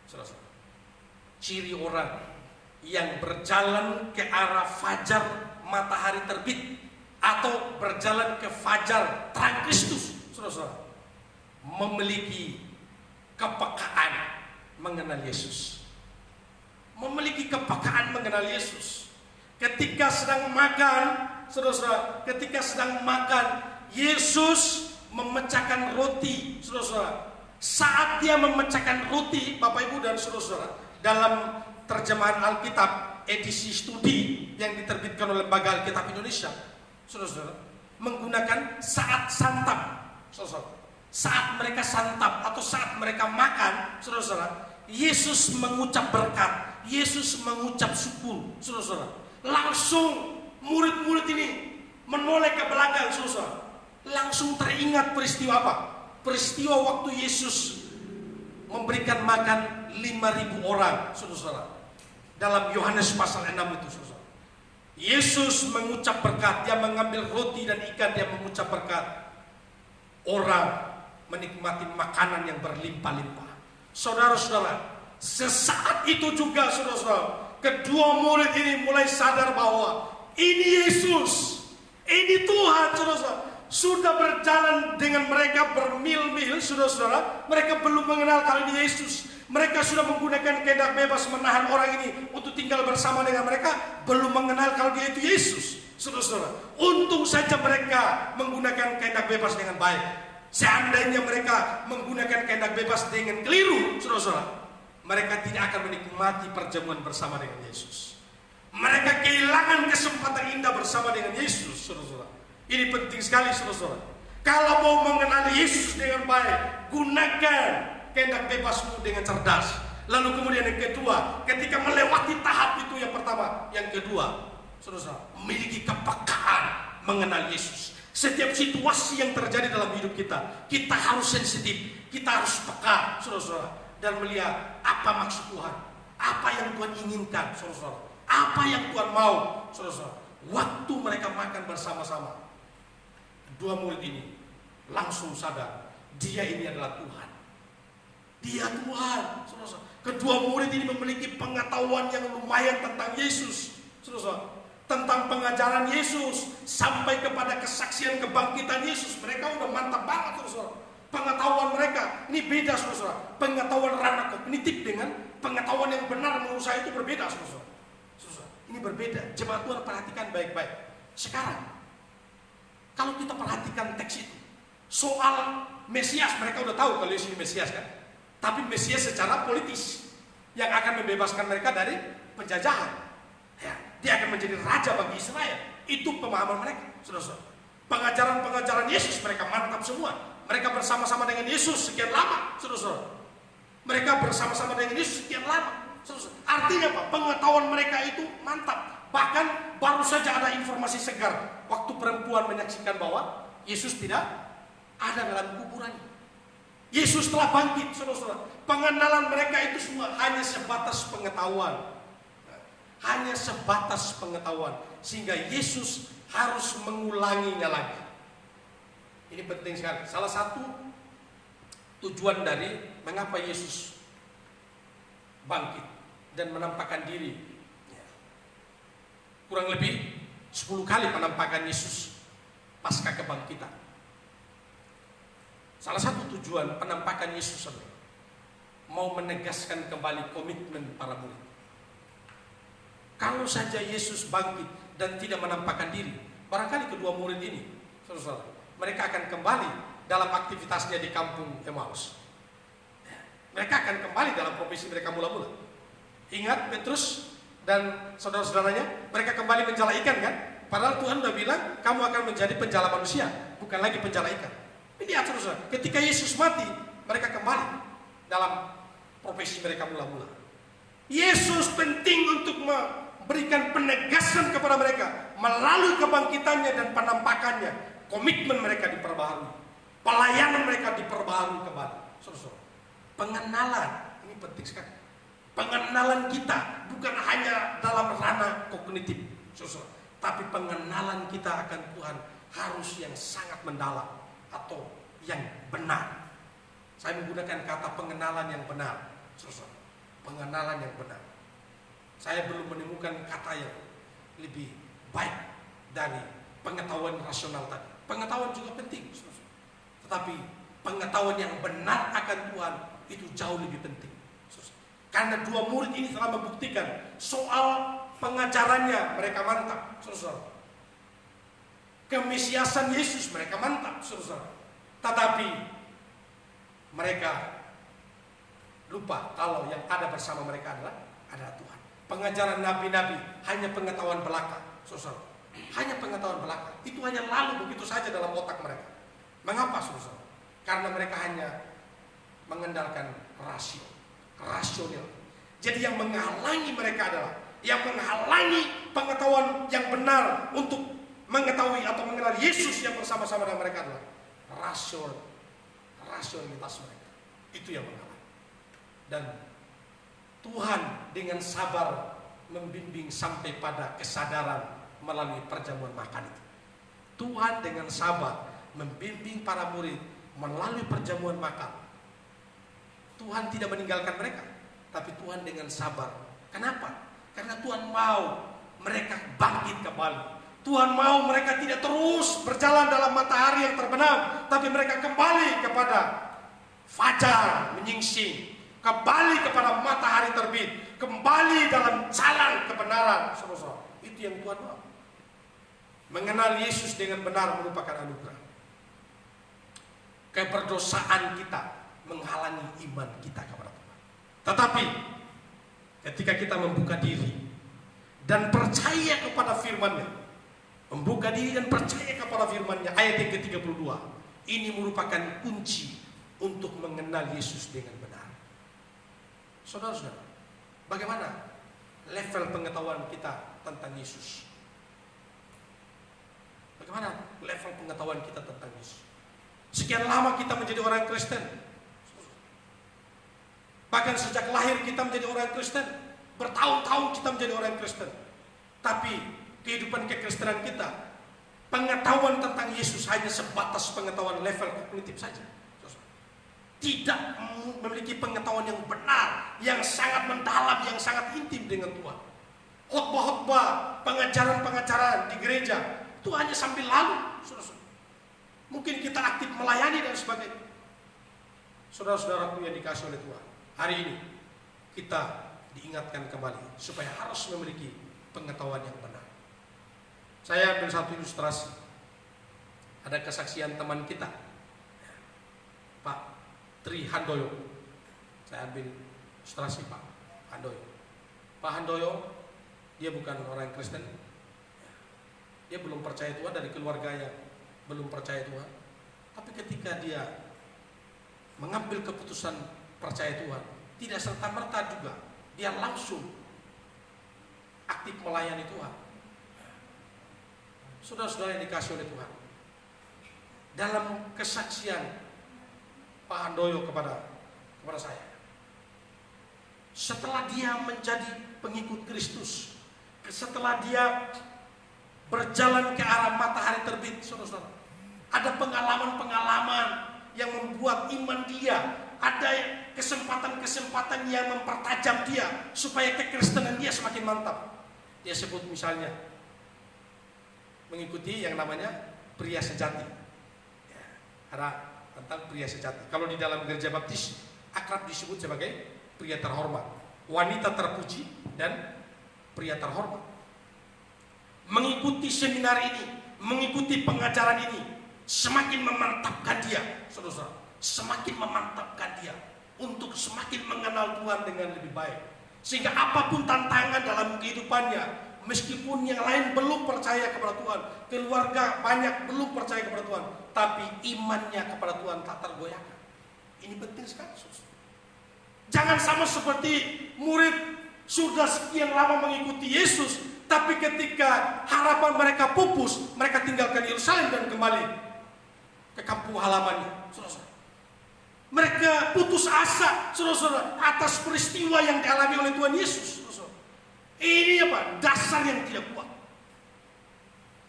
saudara-saudara, ciri orang yang berjalan ke arah fajar matahari terbit atau berjalan ke fajar terang Kristus, saudara-saudara, memiliki kepekaan mengenal Yesus. Memiliki kepekaan mengenal Yesus. Ketika sedang makan, saudara-saudara, ketika sedang makan, Yesus memecahkan roti, saudara-saudara. Saat Dia memecahkan roti, Bapak Ibu dan saudara-saudara, dalam terjemahan Alkitab edisi studi yang diterbitkan oleh Lembaga Alkitab Indonesia, saudara-saudara, menggunakan saat santap, saudara-saudara. Saat mereka santap atau saat mereka makan, saudara-saudara, Yesus mengucap berkat, Yesus mengucap syukur, saudara-saudara. Langsung murid-murid ini menoleh ke belakang, saudara-saudara. Langsung teringat peristiwa apa? Peristiwa waktu Yesus memberikan makan 5.000 orang, saudara-saudara. Dalam Yohanes pasal 6 itu, saudara. Yesus mengucap berkat, Dia mengambil roti dan ikan, Dia mengucap berkat. Orang menikmati makanan yang berlimpah-limpah. Saudara-saudara, sesaat itu juga, saudara-saudara, kedua murid ini mulai sadar bahwa ini Yesus, ini Tuhan, saudara-saudara. Sudah berjalan dengan mereka bermil-mil, saudara-saudara. Mereka belum mengenal kalau ini Yesus. Mereka sudah menggunakan kehendak bebas menahan orang ini untuk tinggal bersama dengan mereka, belum mengenal kalau Dia itu Yesus, saudara-saudara. Untung saja mereka menggunakan kehendak bebas dengan baik. Seandainya mereka menggunakan kehendak bebas dengan keliru, saudara-saudara, mereka tidak akan menikmati perjamuan bersama dengan Yesus. Mereka kehilangan kesempatan indah bersama dengan Yesus, saudara-saudara. Ini penting sekali, saudara-saudara. Kalau mau mengenal Yesus dengan baik, gunakan kehendak bebasmu dengan cerdas. Lalu kemudian yang kedua, ketika melewati tahap itu yang pertama, yang kedua, saudara-saudara, memiliki kepekaan mengenal Yesus. Setiap situasi yang terjadi dalam hidup kita, kita harus sensitif, kita harus peka, saudara-saudara, dan melihat apa maksud Tuhan, apa yang Tuhan inginkan, saudara-saudara, apa yang Tuhan mau, saudara-saudara. Waktu mereka makan bersama-sama, dua murid ini langsung sadar, Dia ini adalah Tuhan. Dia Tuhan, saudara-saudara. Kedua murid ini memiliki pengetahuan yang lumayan tentang Yesus, saudara-saudara. Tentang pengajaran Yesus sampai kepada kesaksian kebangkitan Yesus. Mereka udah mantap banget, saudara. Pengetahuan mereka ini beda, saudara. Pengetahuan ranah kognitif dengan pengetahuan yang benar menurut saya itu berbeda, saudara. Ini berbeda. Jemaat Tuhan perhatikan baik-baik. Sekarang kalau kita perhatikan teks itu, soal Mesias, mereka udah tahu kalau Yesus ini Mesias, kan? Tapi Mesias secara politis yang akan membebaskan mereka dari penjajahan. Ya, Dia akan menjadi raja bagi Israel. Itu pemahaman mereka, saudara-saudara. Pengajaran-pengajaran Yesus mereka mantap semua. Mereka bersama-sama dengan Yesus sekian lama, saudara-saudara. Mereka bersama-sama dengan Yesus sekian lama, saudara-saudara. Artinya apa? Pengetahuan mereka itu mantap. Bahkan baru saja ada informasi segar waktu perempuan menyaksikan bahwa Yesus tidak ada dalam kuburannya. Yesus telah bangkit, saudara-saudara. Pengenalan mereka itu semua hanya sebatas pengetahuan. Hanya sebatas pengetahuan. Sehingga Yesus harus mengulanginya lagi. Ini penting sekali. Salah satu tujuan dari mengapa Yesus bangkit dan menampakkan diri. Kurang lebih 10 kali penampakan Yesus pasca kebangkitan. Salah satu tujuan penampakan Yesus adalah mau menegaskan kembali komitmen para murid. Kalau saja Yesus bangkit dan tidak menampakkan diri, barangkali kedua murid ini, saudara, mereka akan kembali dalam aktivitasnya di kampung Emmaus. Mereka akan kembali dalam profesi mereka mula-mula. Ingat Petrus dan saudara-saudaranya, mereka kembali menjala ikan kan? Padahal Tuhan sudah bilang, kamu akan menjadi penjala manusia, bukan lagi penjala ikan. Ini saudara, ketika Yesus mati, mereka kembali dalam profesi mereka mula-mula. Yesus penting untuk memberikan penegasan kepada mereka melalui kebangkitannya dan penampakannya. Komitmen mereka diperbaharui, pelayanan mereka diperbaharui kembali. Saudara, pengenalan ini penting sekali. Pengenalan kita bukan hanya dalam ranah kognitif, saudara, tapi pengenalan kita akan Tuhan harus yang sangat mendalam atau yang benar. Saya menggunakan kata pengenalan yang benar, saudara. Pengenalan yang benar. Saya belum menemukan kata yang lebih baik dari pengetahuan rasional tadi. Pengetahuan juga penting, saudara. Tetapi pengetahuan yang benar akan Tuhan itu jauh lebih penting, saudara. Karena dua murid ini telah membuktikan soal pengajarannya mereka mantap, saudara. Kemesiasan Yesus mereka mantap, saudara. Tetapi mereka lupa kalau yang ada bersama mereka adalah Tuhan. Pengajaran nabi-nabi hanya pengetahuan belaka, saudara. Hanya pengetahuan belaka. Itu hanya lalu begitu saja dalam otak mereka. Mengapa, saudara? Karena mereka hanya mengandalkan rasional. Jadi yang menghalangi mereka adalah, yang menghalangi pengetahuan yang benar untuk mengetahui atau mengenal Yesus yang bersama-sama dengan mereka adalah rasionalitas mereka. Itu yang menghalangi. Dan Tuhan dengan sabar membimbing sampai pada kesadaran melalui perjamuan makan itu. Tuhan dengan sabar membimbing para murid melalui perjamuan makan. Tuhan tidak meninggalkan mereka, tapi Tuhan dengan sabar. Kenapa? Karena Tuhan mau mereka bangkit kembali. Tuhan mau mereka tidak terus berjalan dalam matahari yang terbenam, tapi mereka kembali kepada fajar menyingsing, kembali kepada matahari terbit, kembali dalam jalan kebenaran. Saudara, itu yang Tuhan mau. Mengenal Yesus dengan benar merupakan anugerah. Keberdosaan kita menghalangi iman kita kepada Tuhan. Tetapi ketika kita membuka diri dan percaya kepada firman-Nya, membuka diri dan percaya kepada firman-Nya, ayat yang ke-32, ini merupakan kunci untuk mengenal Yesus dengan benar. Saudara-saudara, bagaimana level pengetahuan kita tentang Yesus? Bagaimana level pengetahuan kita tentang Yesus? Sekian lama kita menjadi orang Kristen. Bahkan sejak lahir kita menjadi orang Kristen. Bertahun-tahun kita menjadi orang Kristen. Tapi kehidupan kekristenan kita, pengetahuan tentang Yesus hanya sebatas pengetahuan level kognitif saja. Tidak memiliki pengetahuan yang benar, yang sangat mendalam, yang sangat intim dengan Tuhan. Khotbah-khotbah, pengajaran-pengajaran di gereja itu hanya sambil lalu. Mungkin kita aktif melayani dan sebagainya. Saudara-saudaraku yang dikasihi oleh Tuhan, hari ini kita diingatkan kembali supaya harus memiliki pengetahuan yang benar. Saya ambil satu ilustrasi. Ada kesaksian teman kita, Pak Tri Handoyo. Saya ambil ilustrasi Pak Handoyo. Pak Handoyo, dia bukan orang Kristen. Dia belum percaya Tuhan, dari keluarga yang belum percaya Tuhan. Tapi ketika dia mengambil keputusan percaya Tuhan, tidak serta-merta juga dia langsung aktif melayani Tuhan. Saudara-saudara yang dikasih oleh Tuhan, dalam kesaksian Pak Handoyo kepada saya, setelah dia menjadi pengikut Kristus, setelah dia berjalan ke arah matahari terbit, saudara-saudara, ada pengalaman-pengalaman yang membuat iman dia, ada kesempatan-kesempatan yang mempertajam dia supaya kekristenan dia semakin mantap. Dia sebut misalnya mengikuti yang namanya pria sejati. Ya, ada tentang pria sejati. Kalau di dalam gereja baptis akrab disebut sebagai pria terhormat, wanita terpuji, dan pria terhormat. Mengikuti seminar ini, mengikuti pengajaran ini semakin memantapkan dia, saudara-saudara, semakin memantapkan dia untuk semakin mengenal Tuhan dengan lebih baik. Sehingga apapun tantangan dalam kehidupannya, meskipun yang lain belum percaya kepada Tuhan, keluarga banyak belum percaya kepada Tuhan, tapi imannya kepada Tuhan tak tergoyahkan. Ini penting sekali, saudara. Jangan sama seperti murid sudah sekian lama mengikuti Yesus, tapi ketika harapan mereka pupus, mereka tinggalkan Yerusalem dan kembali ke kampung halamannya, saudara-saudara. Mereka putus asa, saudara-saudara, atas peristiwa yang dialami oleh Tuhan Yesus, saudara-saudara. Ini apa? Dasar yang tidak kuat.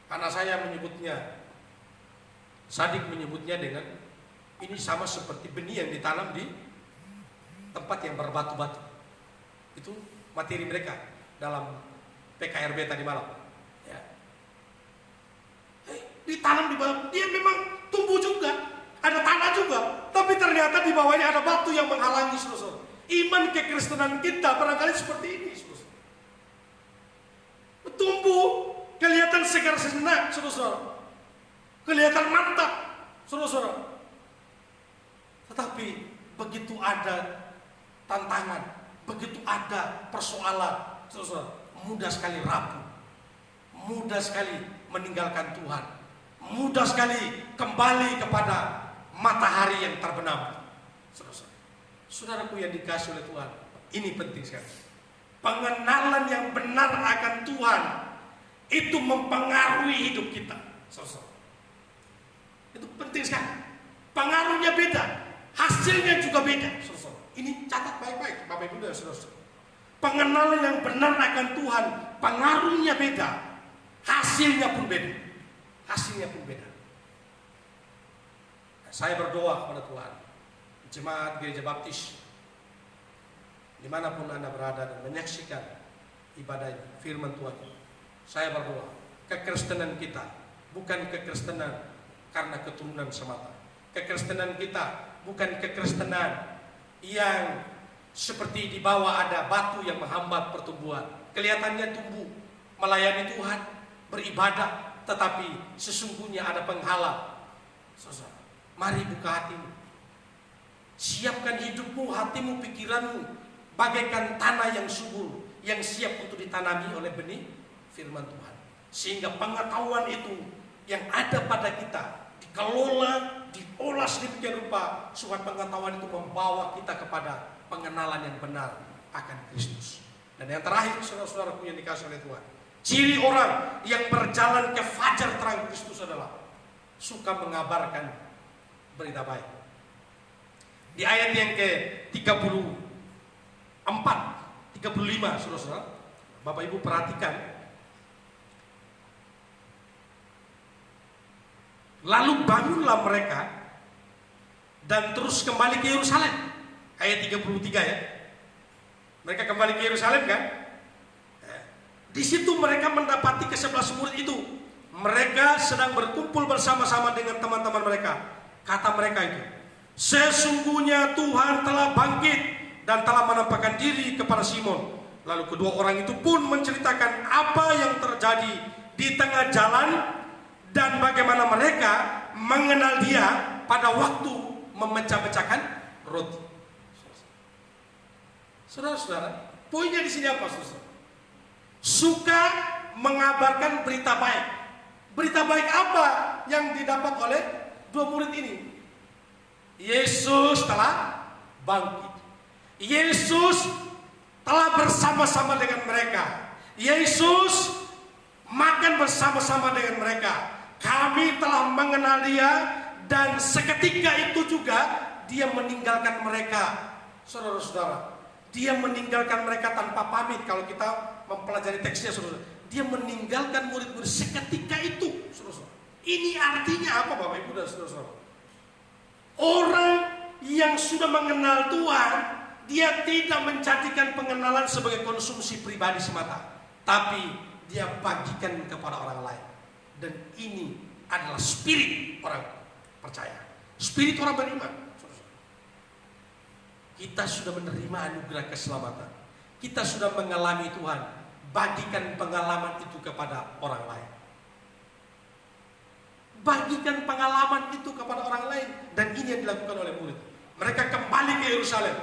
Karena saya menyebutnya, Sadik menyebutnya dengan ini sama seperti benih yang ditanam di tempat yang berbatu-batu. Itu materi mereka dalam PKRB tadi malam. Ya. Ditanam di bawah, dia memang tumbuh juga, ada tanah juga, tapi ternyata di bawahnya ada batu yang menghalangi, saudara. Iman kekristenan kita barangkali seperti ini, saudara. Tumbuh, kelihatan segar sejenak, saudara. Kelihatan mantap, saudara. Tetapi begitu ada tantangan, begitu ada persoalan, saudara, mudah sekali rapuh, mudah sekali meninggalkan Tuhan, mudah sekali kembali kepada matahari yang terbenam. Saudaraku yang dikasih oleh Tuhan, ini penting sekali. Pengenalan yang benar akan Tuhan itu mempengaruhi hidup kita, saudara. Itu penting sekali. Pengaruhnya beda, hasilnya juga beda, saudara. Ini catat baik-baik, Bapak Ibu dan saudara. Pengenalan yang benar akan Tuhan, pengaruhnya beda, hasilnya pun beda. Hasilnya pun beda. Nah, saya berdoa kepada Tuhan, jemaat gereja baptis, dimanapun Anda berada dan menyaksikan ibadah firman Tuhan, saya berdoa, kekristenan kita bukan kekristenan karena keturunan semata. Kekristenan kita bukan kekristenan yang seperti di bawah ada batu yang menghambat pertumbuhan. Kelihatannya tumbuh, melayani Tuhan, beribadah, tetapi sesungguhnya ada penghalang. Saudara, mari buka hatimu. Siapkan hidupmu, hatimu, pikiranmu bagaikan tanah yang subur, yang siap untuk ditanami oleh benih firman Tuhan. Sehingga pengetahuan itu yang ada pada kita dikelola, diolah sedemikian rupa supaya pengetahuan itu membawa kita kepada pengenalan yang benar akan Kristus. Dan yang terakhir, saudara-saudaraku yang dikasih oleh Tuhan, ciri orang yang berjalan ke fajar terang Kristus adalah suka mengabarkan berita baik. Di ayat yang ke-34, 35, saudara-saudara, Bapak Ibu perhatikan. Lalu bangunlah mereka dan terus kembali ke Yerusalem. Ayat 33 ya. Mereka kembali ke Yerusalem kan? Di situ mereka mendapati ke-11 murid itu. Mereka sedang berkumpul bersama-sama dengan teman-teman mereka. Kata mereka itu, sesungguhnya Tuhan telah bangkit dan telah menampakkan diri kepada Simon. Lalu kedua orang itu pun menceritakan apa yang terjadi di tengah jalan dan bagaimana mereka mengenal dia pada waktu memecah-pecahkan roti. Saudara-saudara, poinnya di sini apa, saudara? Suka mengabarkan berita baik. Berita baik apa yang didapat oleh dua murid ini? Yesus telah bangkit. Yesus telah bersama-sama dengan mereka. Yesus makan bersama-sama dengan mereka. Kami telah mengenal dia, dan seketika itu juga dia meninggalkan mereka. Saudara-saudara, dia meninggalkan mereka tanpa pamit. Kalau kita mempelajari teksnya, saudara, dia meninggalkan murid-murid seketika itu, saudara. Ini artinya apa, Bapak Ibu dan saudara-saudara? Orang yang sudah mengenal Tuhan, dia tidak menjadikan pengenalan sebagai konsumsi pribadi semata, tapi dia bagikan kepada orang lain. Dan ini adalah spirit orang percaya, spirit orang beriman. Kita sudah menerima anugerah keselamatan, kita sudah mengalami Tuhan, bagikan pengalaman itu kepada orang lain. Bagikan pengalaman itu kepada orang lain. Dan ini yang dilakukan oleh murid. Mereka kembali ke Yerusalem,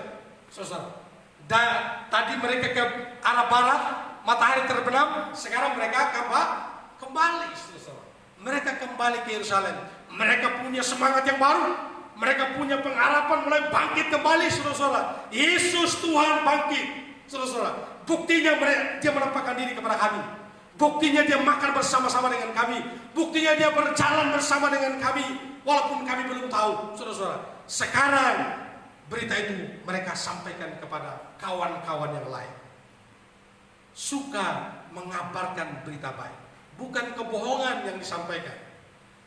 saudara. Dan tadi mereka ke arah barat, matahari terbenam. Sekarang mereka kembali, saudara. Mereka kembali ke Yerusalem. Mereka punya semangat yang baru. Mereka punya pengharapan mulai bangkit kembali, saudara. Yesus Tuhan bangkit, saudara. Buktinya dia menampakkan diri kepada kami. Buktinya dia makan bersama-sama dengan kami. Buktinya dia berjalan bersama dengan kami, walaupun kami belum tahu, saudara-saudara. Sekarang berita itu mereka sampaikan kepada kawan-kawan yang lain. Suka mengabarkan berita baik, bukan kebohongan yang disampaikan,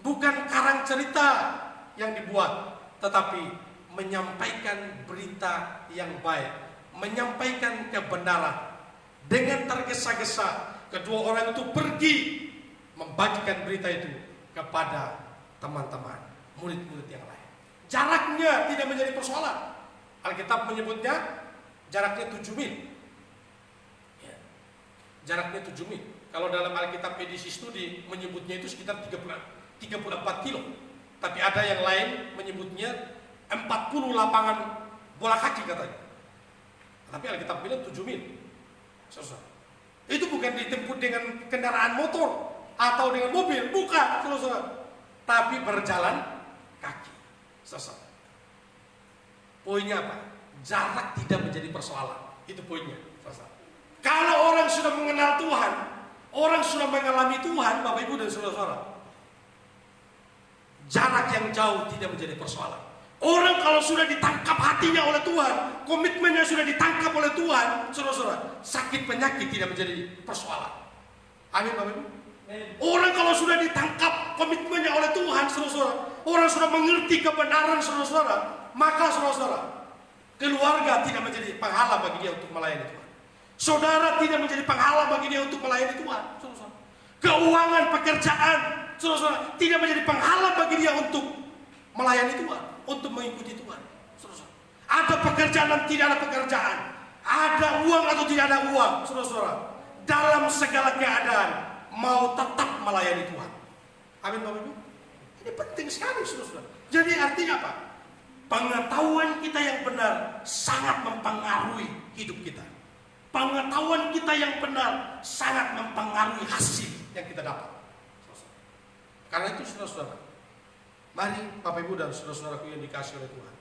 bukan karang cerita yang dibuat, tetapi menyampaikan berita yang baik, menyampaikan kebenaran. Dengan tergesa-gesa kedua orang itu pergi membagikan berita itu kepada teman-teman, murid-murid yang lain. Jaraknya tidak menjadi persoalan. Alkitab menyebutnya jaraknya 7 mil. Ya. Jaraknya 7 mil. Kalau dalam Alkitab edisi studi menyebutnya itu sekitar 34 kilo. Tapi ada yang lain menyebutnya 40 lapangan bola kaki katanya. Tapi Alkitab bilang 7 mil. Selesai. Itu bukan ditempuh dengan kendaraan motor atau dengan mobil, bukan, saudara. Tapi berjalan kaki. Selesai. Poinnya apa? Jarak tidak menjadi persoalan. Itu poinnya. Selesai. Kalau orang sudah mengenal Tuhan, orang sudah mengalami Tuhan, Bapak Ibu dan saudara-saudara, jarak yang jauh tidak menjadi persoalan. Orang kalau sudah ditangkap hatinya oleh Tuhan, komitmennya sudah ditangkap oleh Tuhan, saudara-saudara, sakit penyakit tidak menjadi persoalan. Amin, Bapak Ibu. Orang kalau sudah ditangkap komitmennya oleh Tuhan, saudara-saudara, orang sudah mengerti kebenaran, saudara-saudara, maka saudara-saudara, keluarga tidak menjadi penghalang bagi dia untuk melayani Tuhan. Saudara tidak menjadi penghalang bagi dia untuk melayani Tuhan, saudara-saudara. Keuangan, pekerjaan, saudara-saudara, tidak menjadi penghalang bagi dia untuk melayani Tuhan, untuk mengikuti Tuhan. Saudara-saudara, ada pekerjaan dan tidak ada pekerjaan, ada uang atau tidak ada uang, saudara-saudara, dalam segala keadaan mau tetap melayani Tuhan. Amin, Bapak Ibu. Ini penting sekali, saudara-saudara. Jadi artinya apa? Pengetahuan kita yang benar sangat mempengaruhi hidup kita. Pengetahuan kita yang benar sangat mempengaruhi hasil yang kita dapat. Karena itu, saudara-saudara, mari Bapak Ibu dan saudara-saudaraku yang dikasihi oleh Tuhan,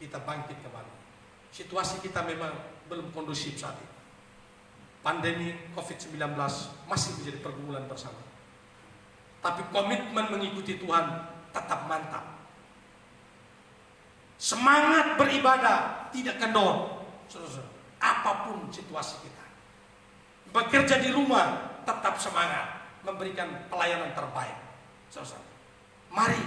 kita bangkit kembali. Situasi kita memang belum kondusif saat ini. Pandemi COVID-19 masih menjadi pergumulan bersama. Tapi komitmen mengikuti Tuhan tetap mantap. Semangat beribadah tidak kendor, saudara-saudara, apapun situasi kita. Bekerja di rumah tetap semangat, memberikan pelayanan terbaik, saudara-saudara. Mari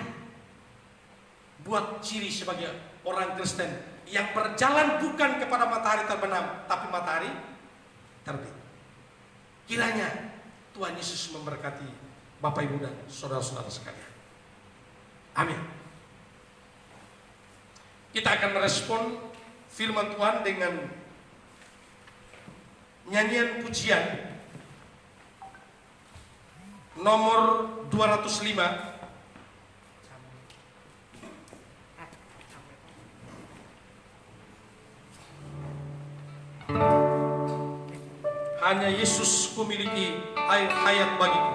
buat ciri sebagai orang Kristen yang berjalan bukan kepada matahari terbenam, tapi matahari terbit. Kiranya Tuhan Yesus memberkati Bapak Ibu dan saudara-saudara sekalian. Amin. Kita akan merespon firman Tuhan dengan nyanyian pujian nomor 205. Hanya Yesus memiliki air hayat bagiku.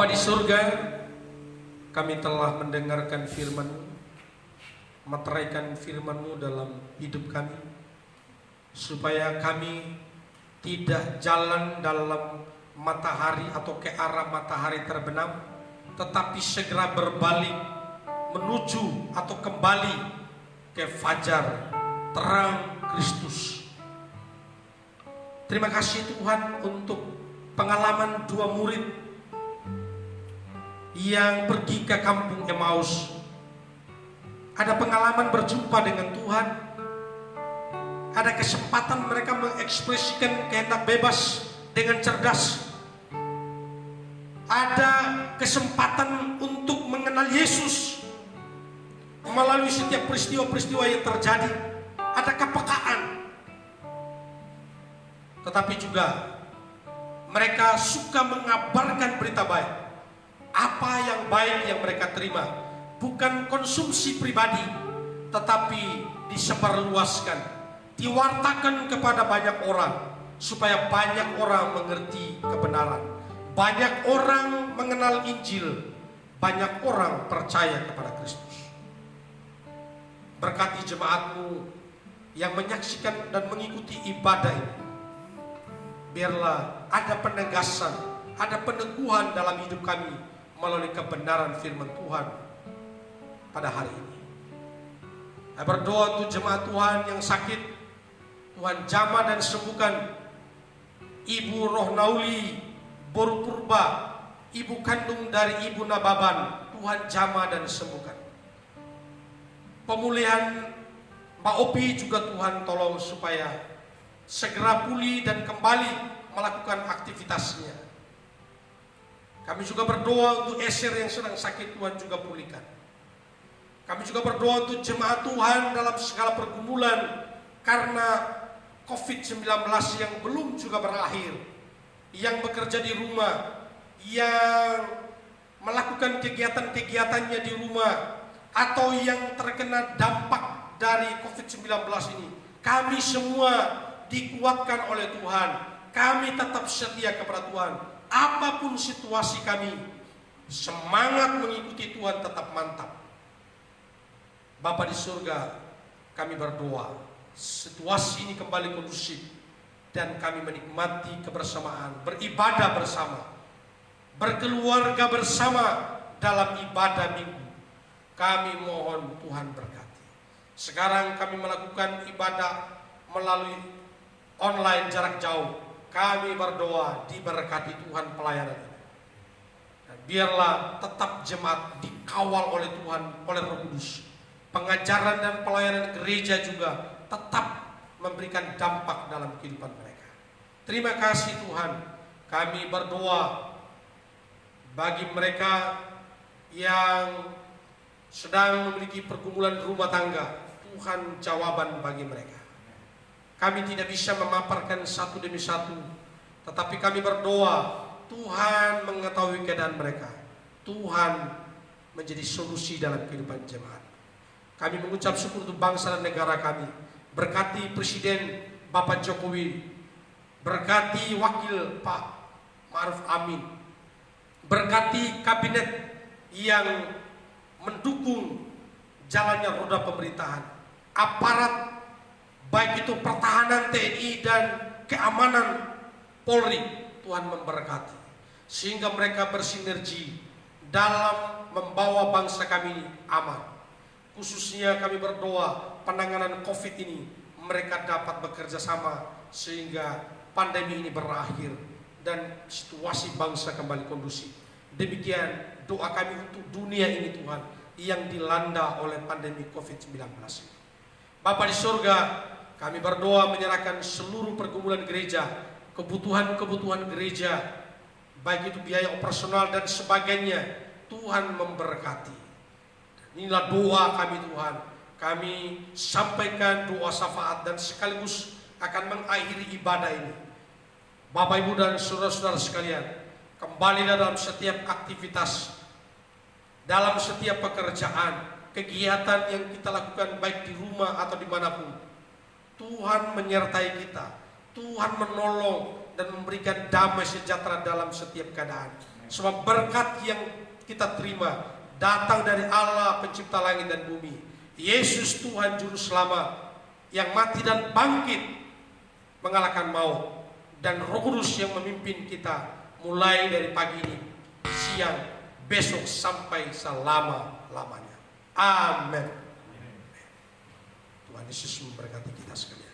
Bapa di surga, kami telah mendengarkan firman-Mu, meteraikan firman-Mu dalam hidup kami, supaya kami tidak jalan dalam matahari atau ke arah matahari terbenam, tetapi segera berbalik menuju atau kembali ke fajar terang Kristus. Terima kasih Tuhan untuk pengalaman 2 murid yang pergi ke kampung Emmaus. Ada pengalaman berjumpa dengan Tuhan. Ada kesempatan mereka mengekspresikan kehendak bebas dengan cerdas. Ada kesempatan untuk mengenal Yesus melalui setiap peristiwa-peristiwa yang terjadi. Ada kepekaan. Tetapi juga mereka suka mengabarkan berita baik. Apa yang baik yang mereka terima, bukan konsumsi pribadi, tetapi disebarluaskan, diwartakan kepada banyak orang, supaya banyak orang mengerti kebenaran, banyak orang mengenal Injil, banyak orang percaya kepada Kristus. Berkati jemaat-Mu yang menyaksikan dan mengikuti ibadah ini. Biarlah ada penegasan, ada peneguhan dalam hidup kami melalui kebenaran firman Tuhan pada hari ini. Saya berdoa untuk jemaat Tuhan yang sakit, Tuhan jamah dan sembuhkan. Ibu Rohnauli Boru Purba, ibu kandung dari Ibu Nababan, Tuhan jamah dan sembuhkan. Pemulihan Mbak Opi juga Tuhan tolong supaya segera pulih dan kembali melakukan aktivitasnya. Kami juga berdoa untuk Esir yang sedang sakit, Tuhan juga pulihkan. Kami juga berdoa untuk jemaat Tuhan dalam segala pergumulan karena COVID-19 yang belum juga berakhir, yang bekerja di rumah, yang melakukan kegiatan-kegiatannya di rumah, atau yang terkena dampak dari COVID-19 ini. Kami semua dikuatkan oleh Tuhan. Kami tetap setia kepada Tuhan. Apapun situasi kami, semangat mengikuti Tuhan tetap mantap. Bapa di surga, kami berdoa situasi ini kembali kondusif dan kami menikmati kebersamaan, beribadah bersama, berkeluarga bersama dalam ibadah minggu. Kami mohon Tuhan berkati. Sekarang kami melakukan ibadah melalui online jarak jauh. Kami berdoa diberkati Tuhan pelayanan ini. Dan biarlah tetap jemaat dikawal oleh Tuhan, oleh Roh Kudus. Pengajaran dan pelayanan gereja juga tetap memberikan dampak dalam kehidupan mereka. Terima kasih Tuhan. Kami berdoa bagi mereka yang sedang memiliki pergumulan rumah tangga. Tuhan jawaban bagi mereka. Kami tidak bisa memaparkan satu demi satu, tetapi kami berdoa Tuhan mengetahui keadaan mereka. Tuhan menjadi solusi dalam kehidupan jemaat. Kami mengucap syukur untuk bangsa dan negara kami. Berkati Presiden Bapak Jokowi, berkati Wakil Pak Ma'ruf Amin, berkati kabinet yang mendukung jalannya roda pemerintahan, aparat baik itu pertahanan TNI dan keamanan Polri. Tuhan memberkati sehingga mereka bersinergi dalam membawa bangsa kami aman. Khususnya kami berdoa penanganan COVID ini mereka dapat bekerja sama sehingga pandemi ini berakhir dan situasi bangsa kembali kondusif. Demikian doa kami untuk dunia ini Tuhan yang dilanda oleh pandemi COVID-19. Bapa di surga, kami berdoa menyerahkan seluruh pergumulan gereja, kebutuhan-kebutuhan gereja, baik itu biaya operasional dan sebagainya. Tuhan memberkati. Inilah doa kami Tuhan. Kami sampaikan doa syafaat dan sekaligus akan mengakhiri ibadah ini. Bapak Ibu dan saudara-saudara sekalian, kembali dalam setiap aktivitas, dalam setiap pekerjaan, kegiatan yang kita lakukan baik di rumah atau dimanapun. Tuhan menyertai kita, Tuhan menolong dan memberikan damai sejahtera dalam setiap keadaan. Sebab berkat yang kita terima datang dari Allah pencipta langit dan bumi, Yesus Tuhan Juru Selamat yang mati dan bangkit mengalahkan maut, dan Roh Kudus yang memimpin kita mulai dari pagi ini, siang, besok sampai selama-lamanya. Amin. Tuhan Yesus memberkati kita sekalian.